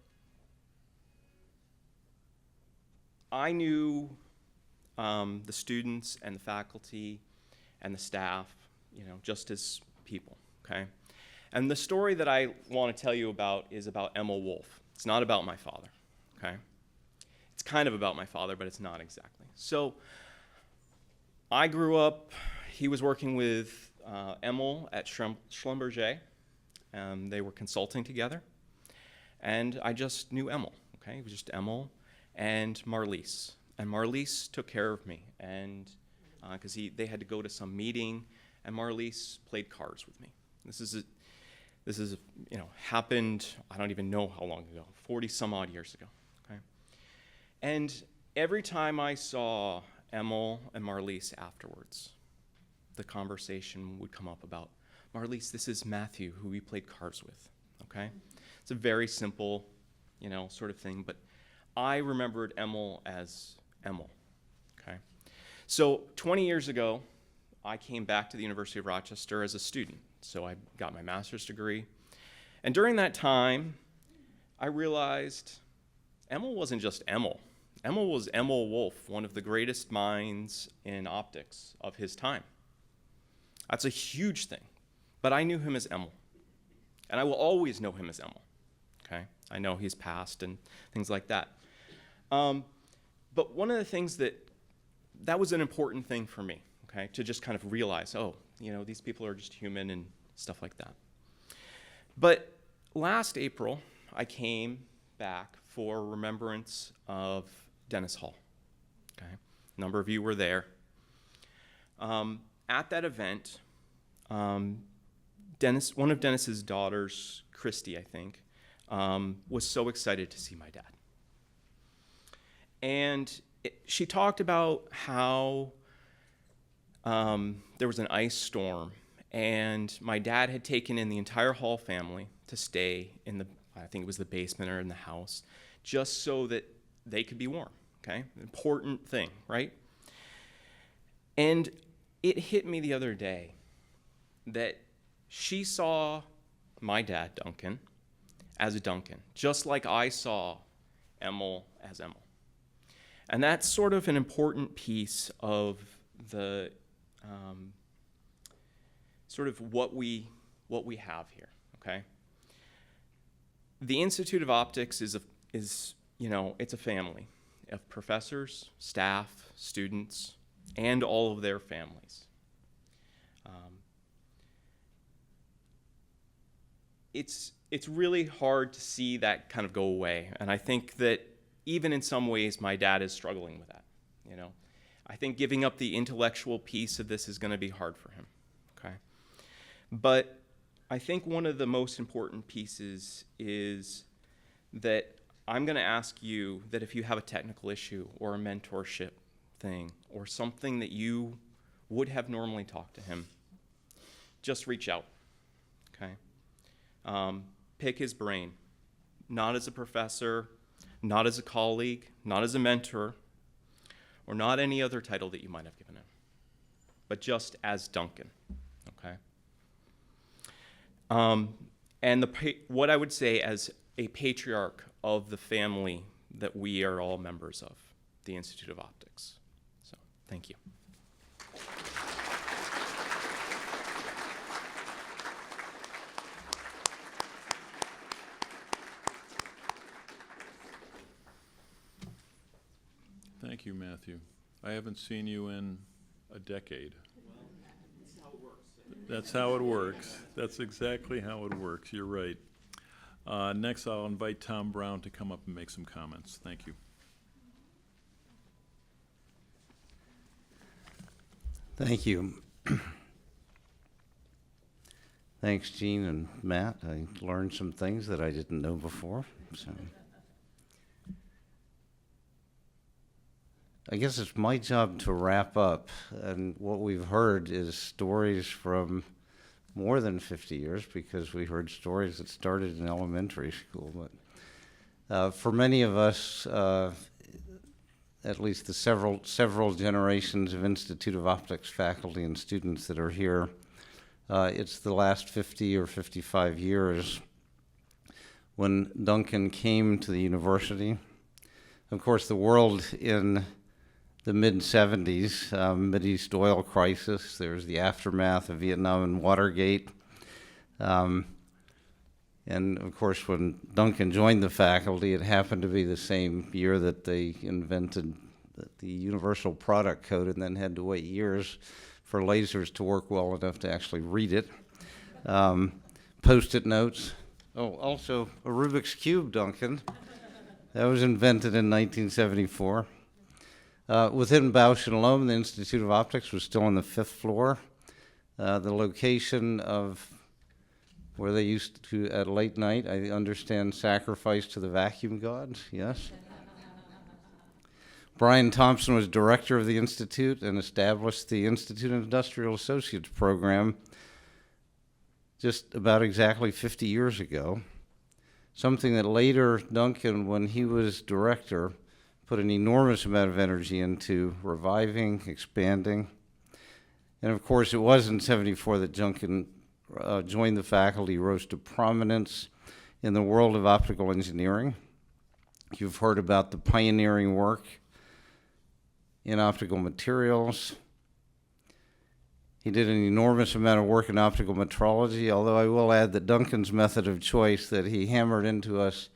I knew the students and the faculty and the staff, just as people, okay? And the story that I want to tell you about is about Emil Wolf. It's not about my father, okay? It's kind of about my father, but it's not exactly. So I grew up, he was working with Emil at Schlumberger, and they were consulting together. And I just knew Emil, okay? It was just Emil and Marlise. And Marlise took care of me, and because they had to go to some meeting, and Marlise played cards with me. This is happened, I don't even know how long ago, 40 some odd years ago, okay? And every time I saw Emil and Marlise afterwards, the conversation would come up about, Marlise, this is Matthew, who we played cards with, okay? It's a very simple, sort of thing, but I remembered Emil as Emil, okay? So 20 years ago, I came back to the University of Rochester as a student. So I got my master's degree. And during that time, I realized Emil wasn't just Emil. Emil was Emil Wolf, one of the greatest minds in optics of his time. That's a huge thing. But I knew him as Emil. And I will always know him as Emil. Okay? I know he's passed and things like that. But one of the things that was an important thing for me, okay, to just kind of realize, these people are just human and stuff like that. But last April, I came back for remembrance of Dennis Hall. Okay, a number of you were there. At that event, One of Dennis's daughters, Christy, I think, was so excited to see my dad. And she talked about how there was an ice storm, and my dad had taken in the entire Hall family to stay in the, I think it was the basement or in the house, just so that they could be warm, okay? Important thing, right? And it hit me the other day that she saw my dad, Duncan, as a Duncan, just like I saw Emil as Emil. And that's sort of an important piece of the sort of what we have here, okay? The Institute of Optics is it's a family of professors, staff, students, and all of their families. It's really hard to see that kind of go away, and I think that even in some ways my dad is struggling with that, you know. I think giving up the intellectual piece of this is going to be hard for him, okay? But I think one of the most important pieces is that I'm going to ask you that if you have a technical issue or a mentorship thing or something that you would have normally talked to him, just reach out, okay? Pick his brain, not as a professor, not as a colleague, not as a mentor, or not any other title that you might have given him, but just as Duncan, okay? And what I would say as a patriarch of the family that we are all members of, the Institute of Optics. So, thank you. Thank you, Matthew. I haven't seen you in a decade. That's how it works. That's exactly how it works. You're right. Next, I'll invite Tom Brown to come up and make some comments. Thank you. Thank you. Thanks, Jeanne and Matt. I learned some things that I didn't know before. So, I guess it's my job to wrap up, and what we've heard is stories from more than 50 years, because we heard stories that started in elementary school. But for many of us, at least the several generations of Institute of Optics faculty and students that are here, it's the last 50 or 55 years when Duncan came to the university. Of course, the world in the mid-'70s, Mideast oil crisis, there was the aftermath of Vietnam and Watergate. And of course, when Duncan joined the faculty, it happened to be the same year that they invented the Universal Product Code, and then had to wait years for lasers to work well enough to actually read it. Post-it notes. Oh, also a Rubik's Cube, Duncan. That was invented in 1974. Within Bausch & Lomb, the Institute of Optics was still on the 5th floor. The location of where they used to, at late night, I understand, sacrifice to the vacuum gods, yes? Brian Thompson was director of the Institute and established the Institute of Industrial Associates program just about exactly 50 years ago. Something that later Duncan, when he was director, put an enormous amount of energy into reviving, expanding. And of course, it was in '74 that Duncan joined the faculty, rose to prominence in the world of optical engineering. You've heard about the pioneering work in optical materials. He did an enormous amount of work in optical metrology, although I will add that Duncan's method of choice that he hammered into us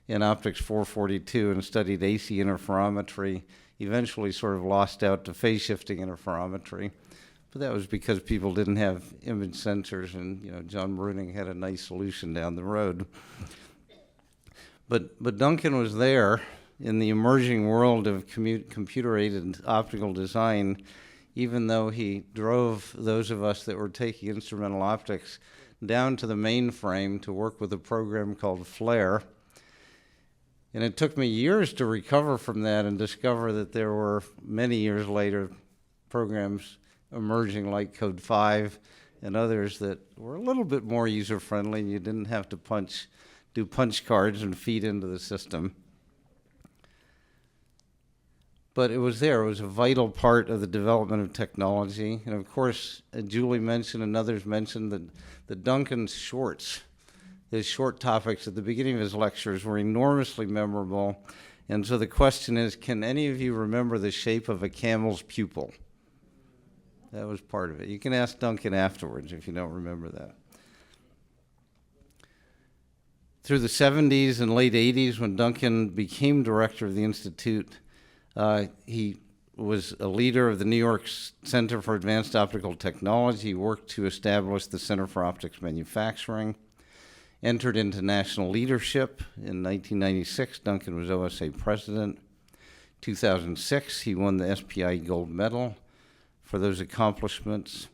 in Optics 442 and studied AC interferometry, eventually sort of lost out to phase shifting interferometry. But that was because people didn't have image sensors, and John Bruning had a nice solution down the road. But Duncan was there in the emerging world of computer-aided optical design, even though he drove those of us that were taking instrumental optics down to the mainframe to work with a program called Flare. And it took me years to recover from that and discover that there were many years later programs emerging like Code 5 and others that were a little bit more user-friendly, and you didn't have to do punch cards and feed into the system. But it was there. It was a vital part of the development of technology. And of course, Julie mentioned and others mentioned that Duncan's shorts, his short topics at the beginning of his lectures were enormously memorable. And so the question is, can any of you remember the shape of a camel's pupil? That was part of it. You can ask Duncan afterwards if you don't remember that. Through the 70s and late 80s, when Duncan became director of the Institute, he was a leader of the New York Center for Advanced Optical Technology. He worked to establish the Center for Optics Manufacturing, entered into national leadership. In 1996, Duncan was OSA president. 2006, he won the SPI Gold Medal for those accomplishments.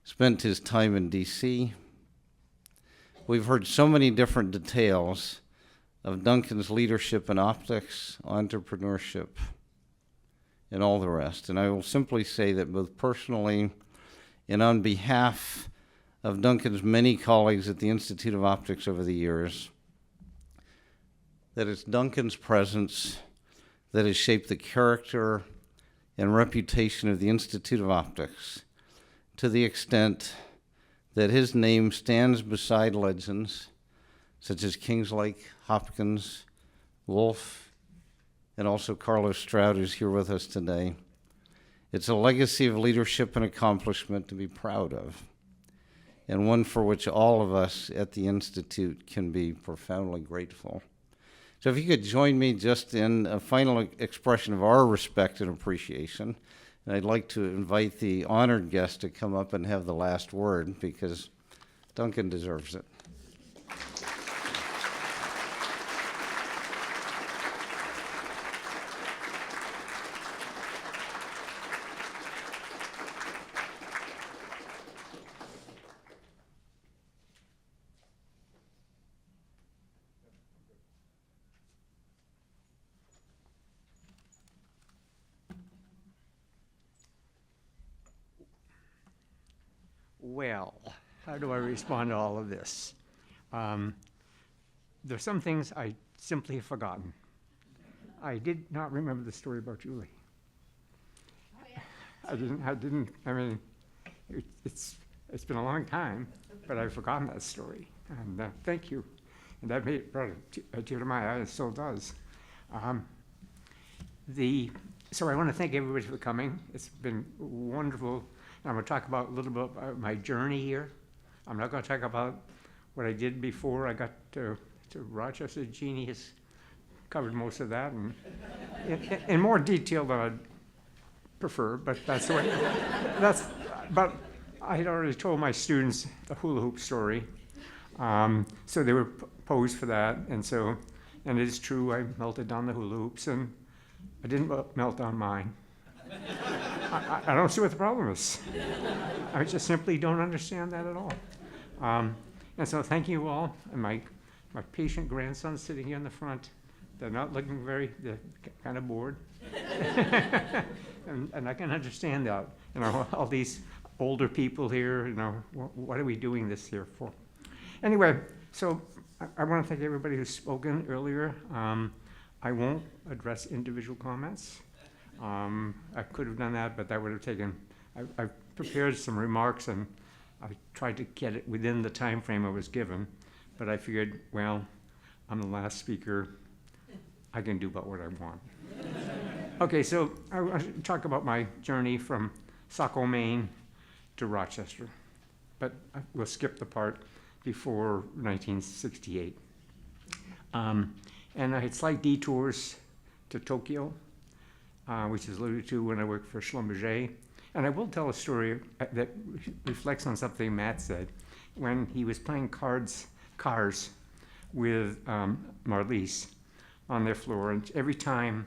Spent his time in DC. We've heard so many different details of Duncan's leadership in optics, entrepreneurship, and all the rest. And I will simply say that both personally and on behalf of Duncan's many colleagues at the Institute of Optics over the years, that it's Duncan's presence that has shaped the character and reputation of the Institute of Optics to the extent that his name stands beside legends such as Kingslake, Hopkins, Wolf, and also Carlos Stroud, who's here with us today. It's a legacy of leadership and accomplishment to be proud of, and one for which all of us at the Institute can be profoundly grateful. So if you could join me just in a final expression of our respect and appreciation, and I'd like to invite the honored guest to come up and have the last word, because Duncan deserves it. Well, how do I respond to all of this? There's some things I simply have forgotten. I did not remember the story about Julie. I mean, it's been a long time, but I've forgotten that story. And thank you. And that brought a tear to my eye, it still does. So I want to thank everybody for coming. It's been wonderful. I'm going to talk a little bit about my journey here. I'm not going to talk about what I did before I got to Rochester. Jeanne has covered most of that and in more detail than I'd prefer, but that's the way. But I had already told my students the hula hoop story, so they were posed for that, and it is true I melted down the hula hoops, and I didn't melt down mine. I don't see what the problem is. I just simply don't understand that at all. And so thank you all. And my patient grandson sitting here in the front, they're not looking they're kind of bored. and I can understand that. You know, all these older people here, you know, what are we doing this here for? Anyway, so I want to thank everybody who's spoken earlier. I won't address individual comments. I could have done that, but that would have taken, I've prepared some remarks and I tried to get it within the time frame I was given, but I figured, well, I'm the last speaker, I can do about what I want. Okay, so I want to talk about my journey from Saco, Maine to Rochester, but we'll skip the part before 1968. And I had slight detours to Tokyo, which is alluded to when I worked for Schlumberger. And I will tell a story that reflects on something Matt said. When he was playing cars with Marlise on their floor, and every time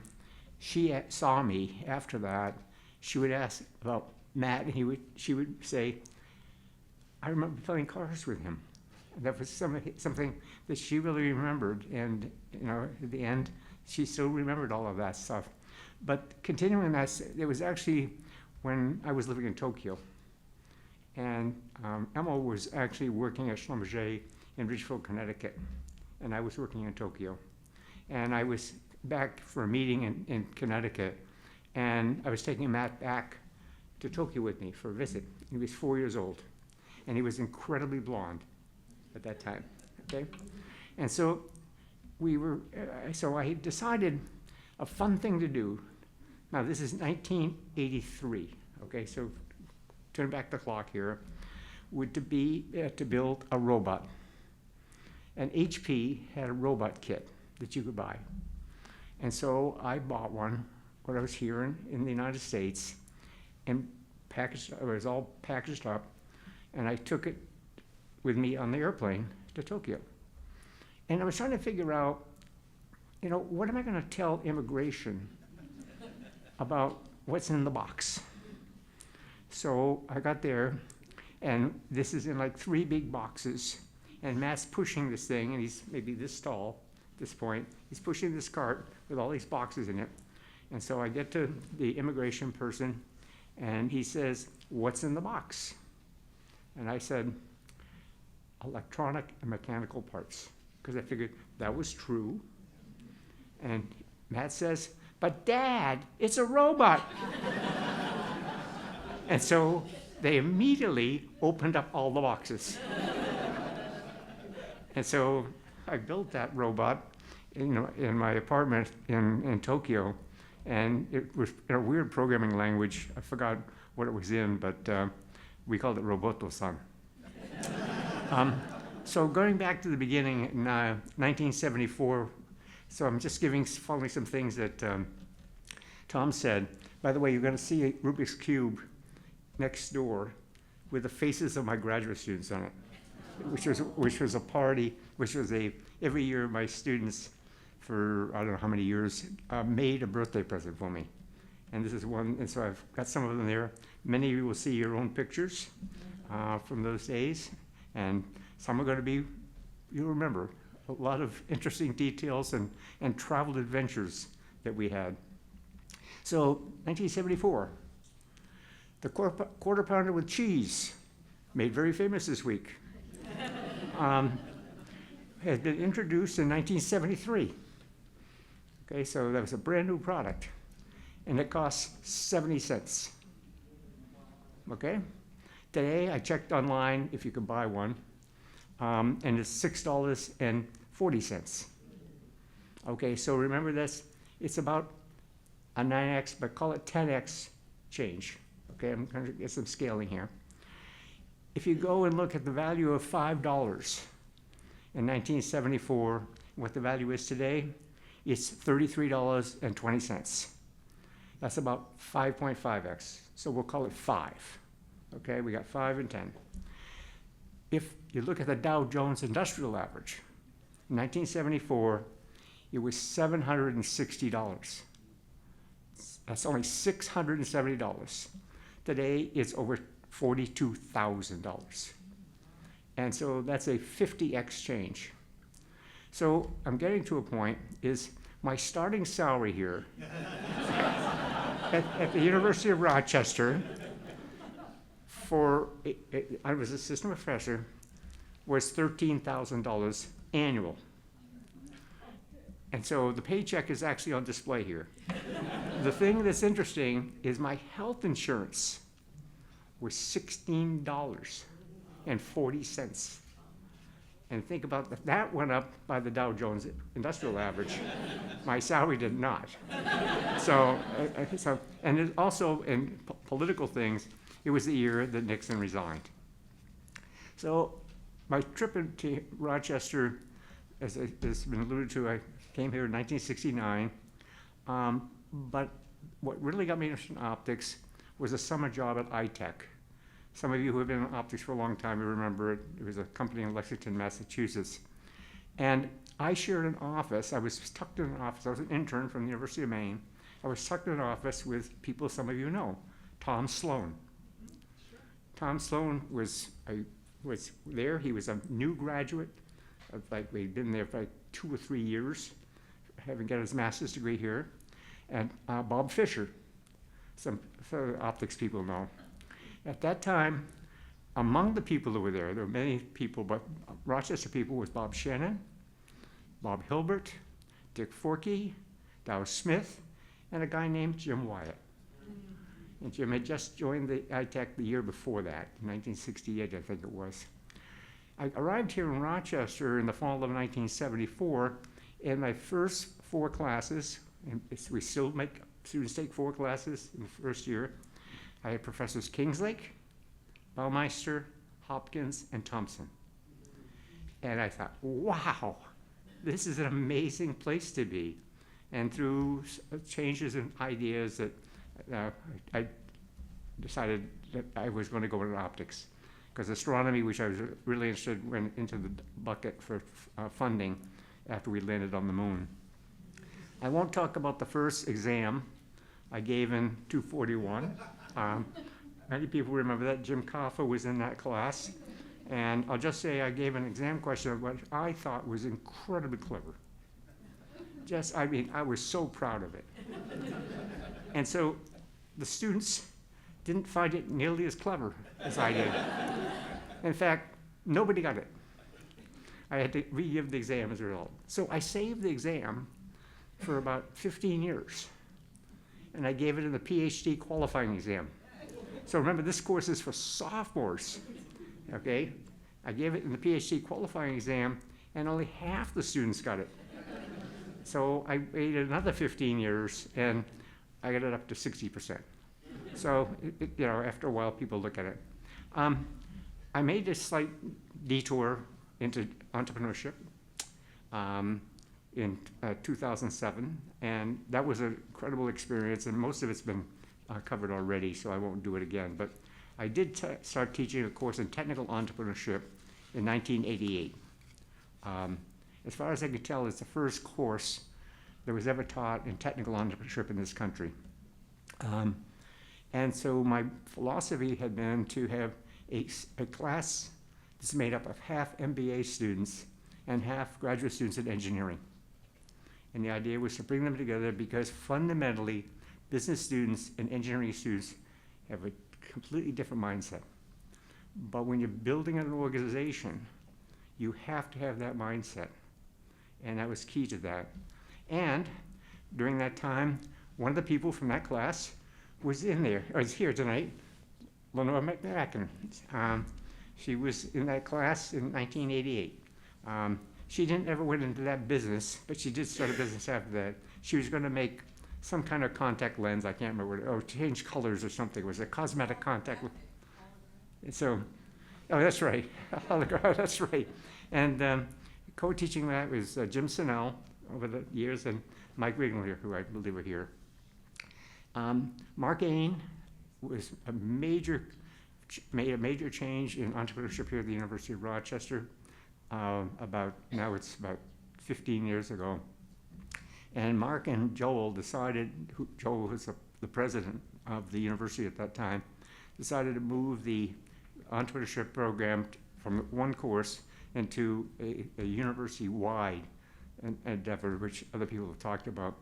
she saw me after that, she would ask about Matt, and she would say, I remember playing cars with him. That was something that she really remembered, and at the end, she still remembered all of that stuff. But continuing that, it was actually when I was living in Tokyo, and Emma was actually working at Schlumberger in Ridgefield, Connecticut, and I was working in Tokyo. And I was back for a meeting in Connecticut, and I was taking Matt back to Tokyo with me for a visit. He was 4 years old, and he was incredibly blonde at that time, okay? And so so I decided a fun thing to do. Now this is 1983, okay? So turn back the clock here, would to be to build a robot. And HP had a robot kit that you could buy. And so I bought one when I was here in the United States, and it was all packaged up, and I took it with me on the airplane to Tokyo. And I was trying to figure out, what am I gonna tell immigration about what's in the box? So I got there, and this is in like 3 big boxes, and Matt's pushing this thing, and he's maybe this tall at this point. He's pushing this cart with all these boxes in it. And so I get to the immigration person, and he says, "What's in the box?" And I said, "Electronic and mechanical parts," because I figured that was true. And Matt says, "But Dad, it's a robot." And so they immediately opened up all the boxes. And so I built that robot, in my apartment in Tokyo, and it was in a weird programming language. I forgot what it was in, but we called it Roboto-san. So going back to the beginning, in 1974, so I'm just following some things that Tom said. By the way, you're going to see a Rubik's Cube next door with the faces of my graduate students on it, which was a party, every year my students for I don't know how many years made a birthday present for me. And this is one, and so I've got some of them there. Many of you will see your own pictures from those days, and some are going to be, you'll remember, a lot of interesting details and travel adventures that we had. So 1974, the quarter pounder with cheese, made very famous this week, had been introduced in 1973. Okay, so that was a brand new product, and it cost 70 cents. Okay, today I checked online if you could buy one, and it's $6.40. Okay, so remember this, it's about a 9x, but call it 10x change. Okay, I'm going to get some scaling here. If you go and look at the value of $5 in 1974, what the value is today, it's $33.20. That's about 5.5x, so we'll call it 5. Okay, we got 5 and 10. If you look at the Dow Jones Industrial Average, in 1974, it was $760. That's only $670. Today, it's over $42,000. And so that's a 50x change. So I'm getting to a point is my starting salary here at the University of Rochester I was assistant professor, was $13,000 annual. And so the paycheck is actually on display here. The thing that's interesting is my health insurance was $16.40. And think about that. That went up by the Dow Jones Industrial Average. My salary did not. And it also in political things, it was the year that Nixon resigned. So my trip into Rochester, as has been alluded to, I came here in 1969. But what really got me interested in optics was a summer job at iTech. Some of you who have been in optics for a long time, you remember it. It was a company in Lexington, Massachusetts. And I shared an office. I was tucked in an office. I was an intern from the University of Maine. I was tucked in an office with people some of you know. Tom Sloan. Tom Sloan was a was there. He was a new graduate. We'd been there for like 2 or 3 years, having got his master's degree here. And Bob Fisher, some optics people know. At that time, among the people that were there were many people, but Rochester people was Bob Shannon, Bob Hilbert, Dick Forkey, Dow Smith, and a guy named Jim Wyatt. And Jim had just joined the ITech the year before that, 1968, I think it was. I arrived here in Rochester in the fall of 1974, and my first 4 classes, and we still make students take 4 classes in the first year. I had Professors Kingslake, Baumeister, Hopkins, and Thompson. And I thought, wow, this is an amazing place to be. And through changes in ideas that I decided that I was going to go into optics, because astronomy, which I was really interested in, went into the bucket for funding after we landed on the moon. I won't talk about the first exam I gave in 241. Many people remember that. Jim Kaffa was in that class. And I'll just say I gave an exam question which I thought was incredibly clever. I was so proud of it. And so the students didn't find it nearly as clever as I did. In fact, nobody got it. I had to re-give the exam as a result. So I saved the exam for about 15 years. And I gave it in the PhD qualifying exam. So remember, this course is for sophomores, okay? I gave it in the PhD qualifying exam, and only half the students got it. So I waited another 15 years, and I got it up to 60%. So, after a while, people look at it. I made a slight detour into entrepreneurship in 2007, and that was an incredible experience, and most of it's been covered already, so I won't do it again. But I did start teaching a course in technical entrepreneurship in 1988. As far as I could tell, it's the first course that was ever taught in technical entrepreneurship in this country. And so my philosophy had been to have a class that's made up of half MBA students and half graduate students in engineering. And the idea was to bring them together because fundamentally, business students and engineering students have a completely different mindset. But when you're building an organization, you have to have that mindset. And that was key to that. And during that time, one of the people from that class was here tonight, Lenore McMacken. She was in that class in 1988. She didn't ever went into that business, but she did start a business after that. She was going to make some kind of contact lens, I can't remember what, change colors or something. It was a cosmetic contact lens. And so, that's right. That's right. And co-teaching that was Jim Sinnell over the years, and Mike Wrigley, who I believe are here. Mark Ain was made a major change in entrepreneurship here at the University of Rochester now it's about 15 years ago. And Mark and Joel decided, Joel was the president of the university at that time, decided to move the entrepreneurship program from one course into a university-wide endeavor, which other people have talked about.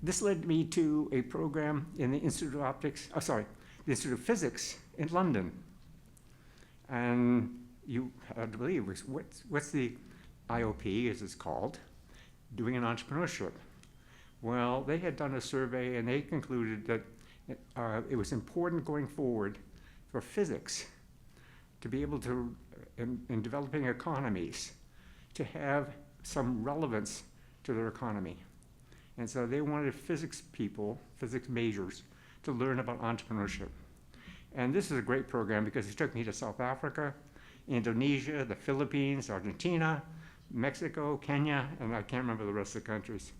This led me to a program in the Institute of the Institute of Physics in London. And you have to believe, what's the IOP, as it's called, doing an entrepreneurship? Well, they had done a survey and they concluded that it was important going forward for physics to be able to, in developing economies, to have some relevance to their economy. And so they wanted physics people, physics majors, to learn about entrepreneurship. And this is a great program because it took me to South Africa, Indonesia, the Philippines, Argentina, Mexico, Kenya, and I can't remember the rest of the countries.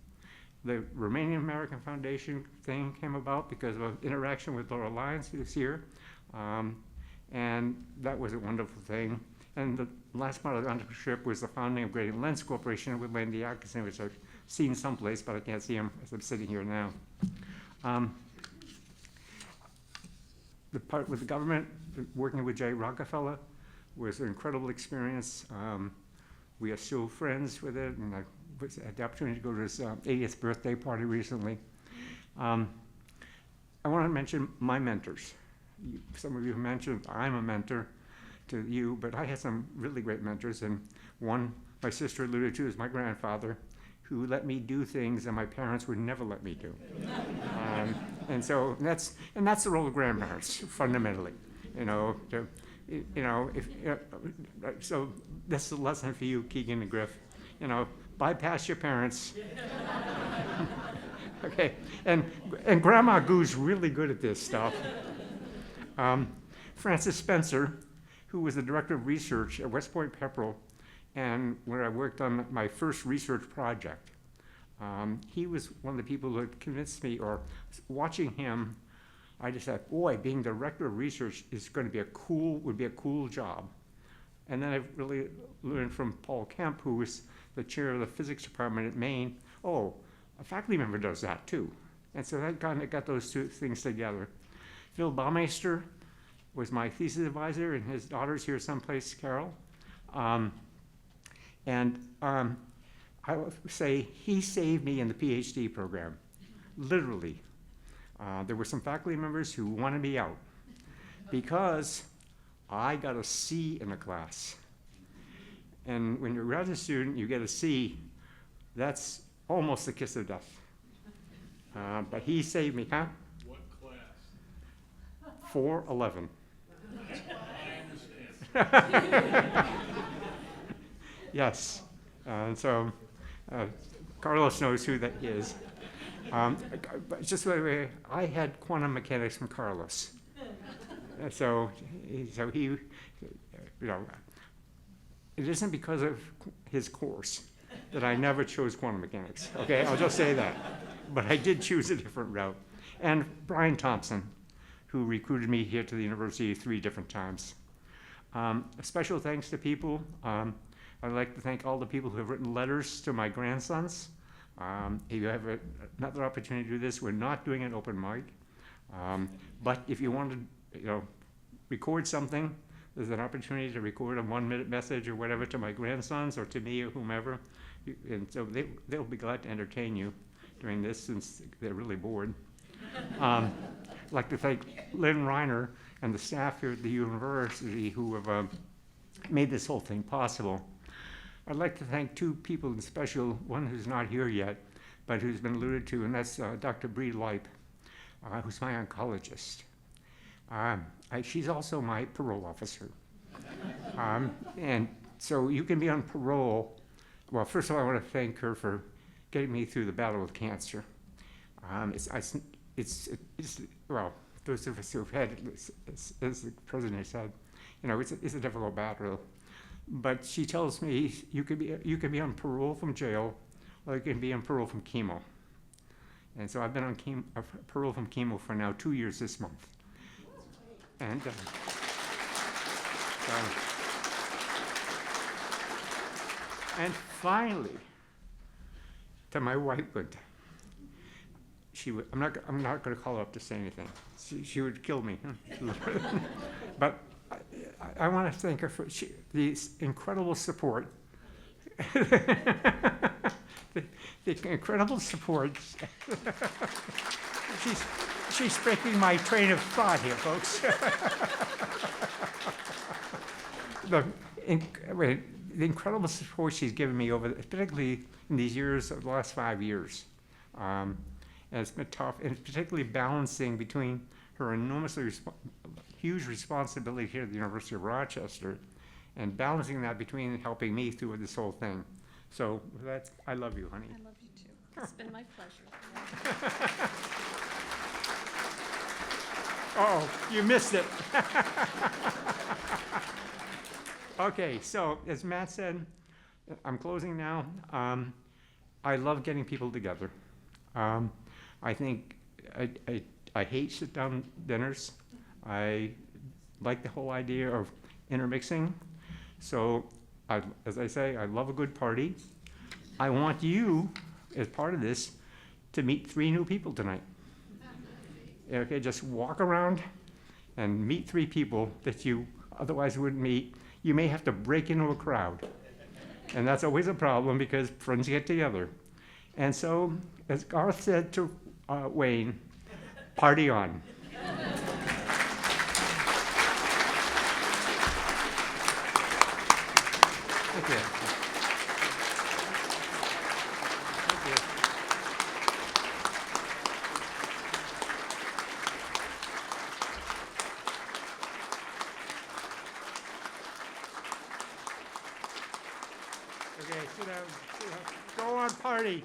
The Romanian American Foundation thing came about because of an interaction with Laura Lyons, who's here. And that was a wonderful thing. And the last part of the entrepreneurship was the founding of Gradient Lens Corporation with Landy Atkinson, which I've seen someplace, but I can't see him as I'm sitting here now. The part with the government, working with Jay Rockefeller, was an incredible experience. We are still friends with it, and I had the opportunity to go to his 80th birthday party recently. I want to mention my mentors. Some of you mentioned I'm a mentor to you, but I had some really great mentors, and one my sister alluded to is my grandfather, who let me do things that my parents would never let me do. And that's the role of grandparents, fundamentally. So that's the lesson for you, Keegan and Griff. Bypass your parents. Okay, and Grandma Goo's really good at this stuff. Francis Spencer, who was the director of research at West Point Pepperell, and when I worked on my first research project, he was one of the people who had convinced me, or watching him, I just thought, boy, being director of research is going to be would be a cool job. And then I really learned from Paul Kemp, who was the chair of the physics department at Maine, oh, a faculty member does that too. And so that kind of got those two things together. Phil Baumeister was my thesis advisor, and his daughter's here someplace, Carol. I would say he saved me in the PhD program, literally. There were some faculty members who wanted me out because I got a C in the class. And when you're a graduate student, you get a C, that's almost a kiss of death. But he saved me, huh? What class? 411. I understand. Yes. So Carlos knows who that is. But just the way, I had quantum mechanics from Carlos. So he, it isn't because of his course that I never chose quantum mechanics. Okay, I'll just say that. But I did choose a different route. And Brian Thompson, who recruited me here to the university 3 different times. A special thanks to people. I'd like to thank all the people who have written letters to my grandsons. If you have another opportunity to do this, we're not doing an open mic. But if you want to, record something, there's an opportunity to record a 1-minute message or whatever to my grandsons or to me or whomever. And so they'll be glad to entertain you during this since they're really bored. I'd like to thank Lynn Reiner and the staff here at the university who have made this whole thing possible. I'd like to thank 2 people in special, one who's not here yet, but who's been alluded to, and that's Dr. Bree Leip, who's my oncologist. She's also my parole officer. And so you can be on parole. Well, first of all, I want to thank her for getting me through the battle with cancer. Well, those of us who've had it, as the president said, it's a difficult battle. But she tells me you can be on parole from jail, or you can be on parole from chemo. And so I've been on parole from chemo for now 2 years this month. And finally, to my wife, I'm not going to call her up to say anything. She would kill me. But I want to thank her for the incredible support. the incredible support. She's breaking my train of thought here, folks. The incredible support she's given me particularly in these years, the last 5 years. And it's been tough, and particularly balancing between her enormously huge responsibility here at the University of Rochester and balancing that between helping me through this whole thing. So that's, I love you, honey. I love you too. It's been my pleasure. Oh, you missed it. Okay, so as Matt said, I'm closing now. I love getting people together. I think I hate sit-down dinners. I like the whole idea of intermixing. So, as I say, I love a good party. I want you, as part of this, to meet 3 new people tonight. Okay, just walk around and meet 3 people that you otherwise wouldn't meet. you may have to break into a crowd. And that's always a problem because friends get together. And so, as Garth said to Wayne, party on. Thank you. Thank you. Okay, sit down, sit down. Go on, party.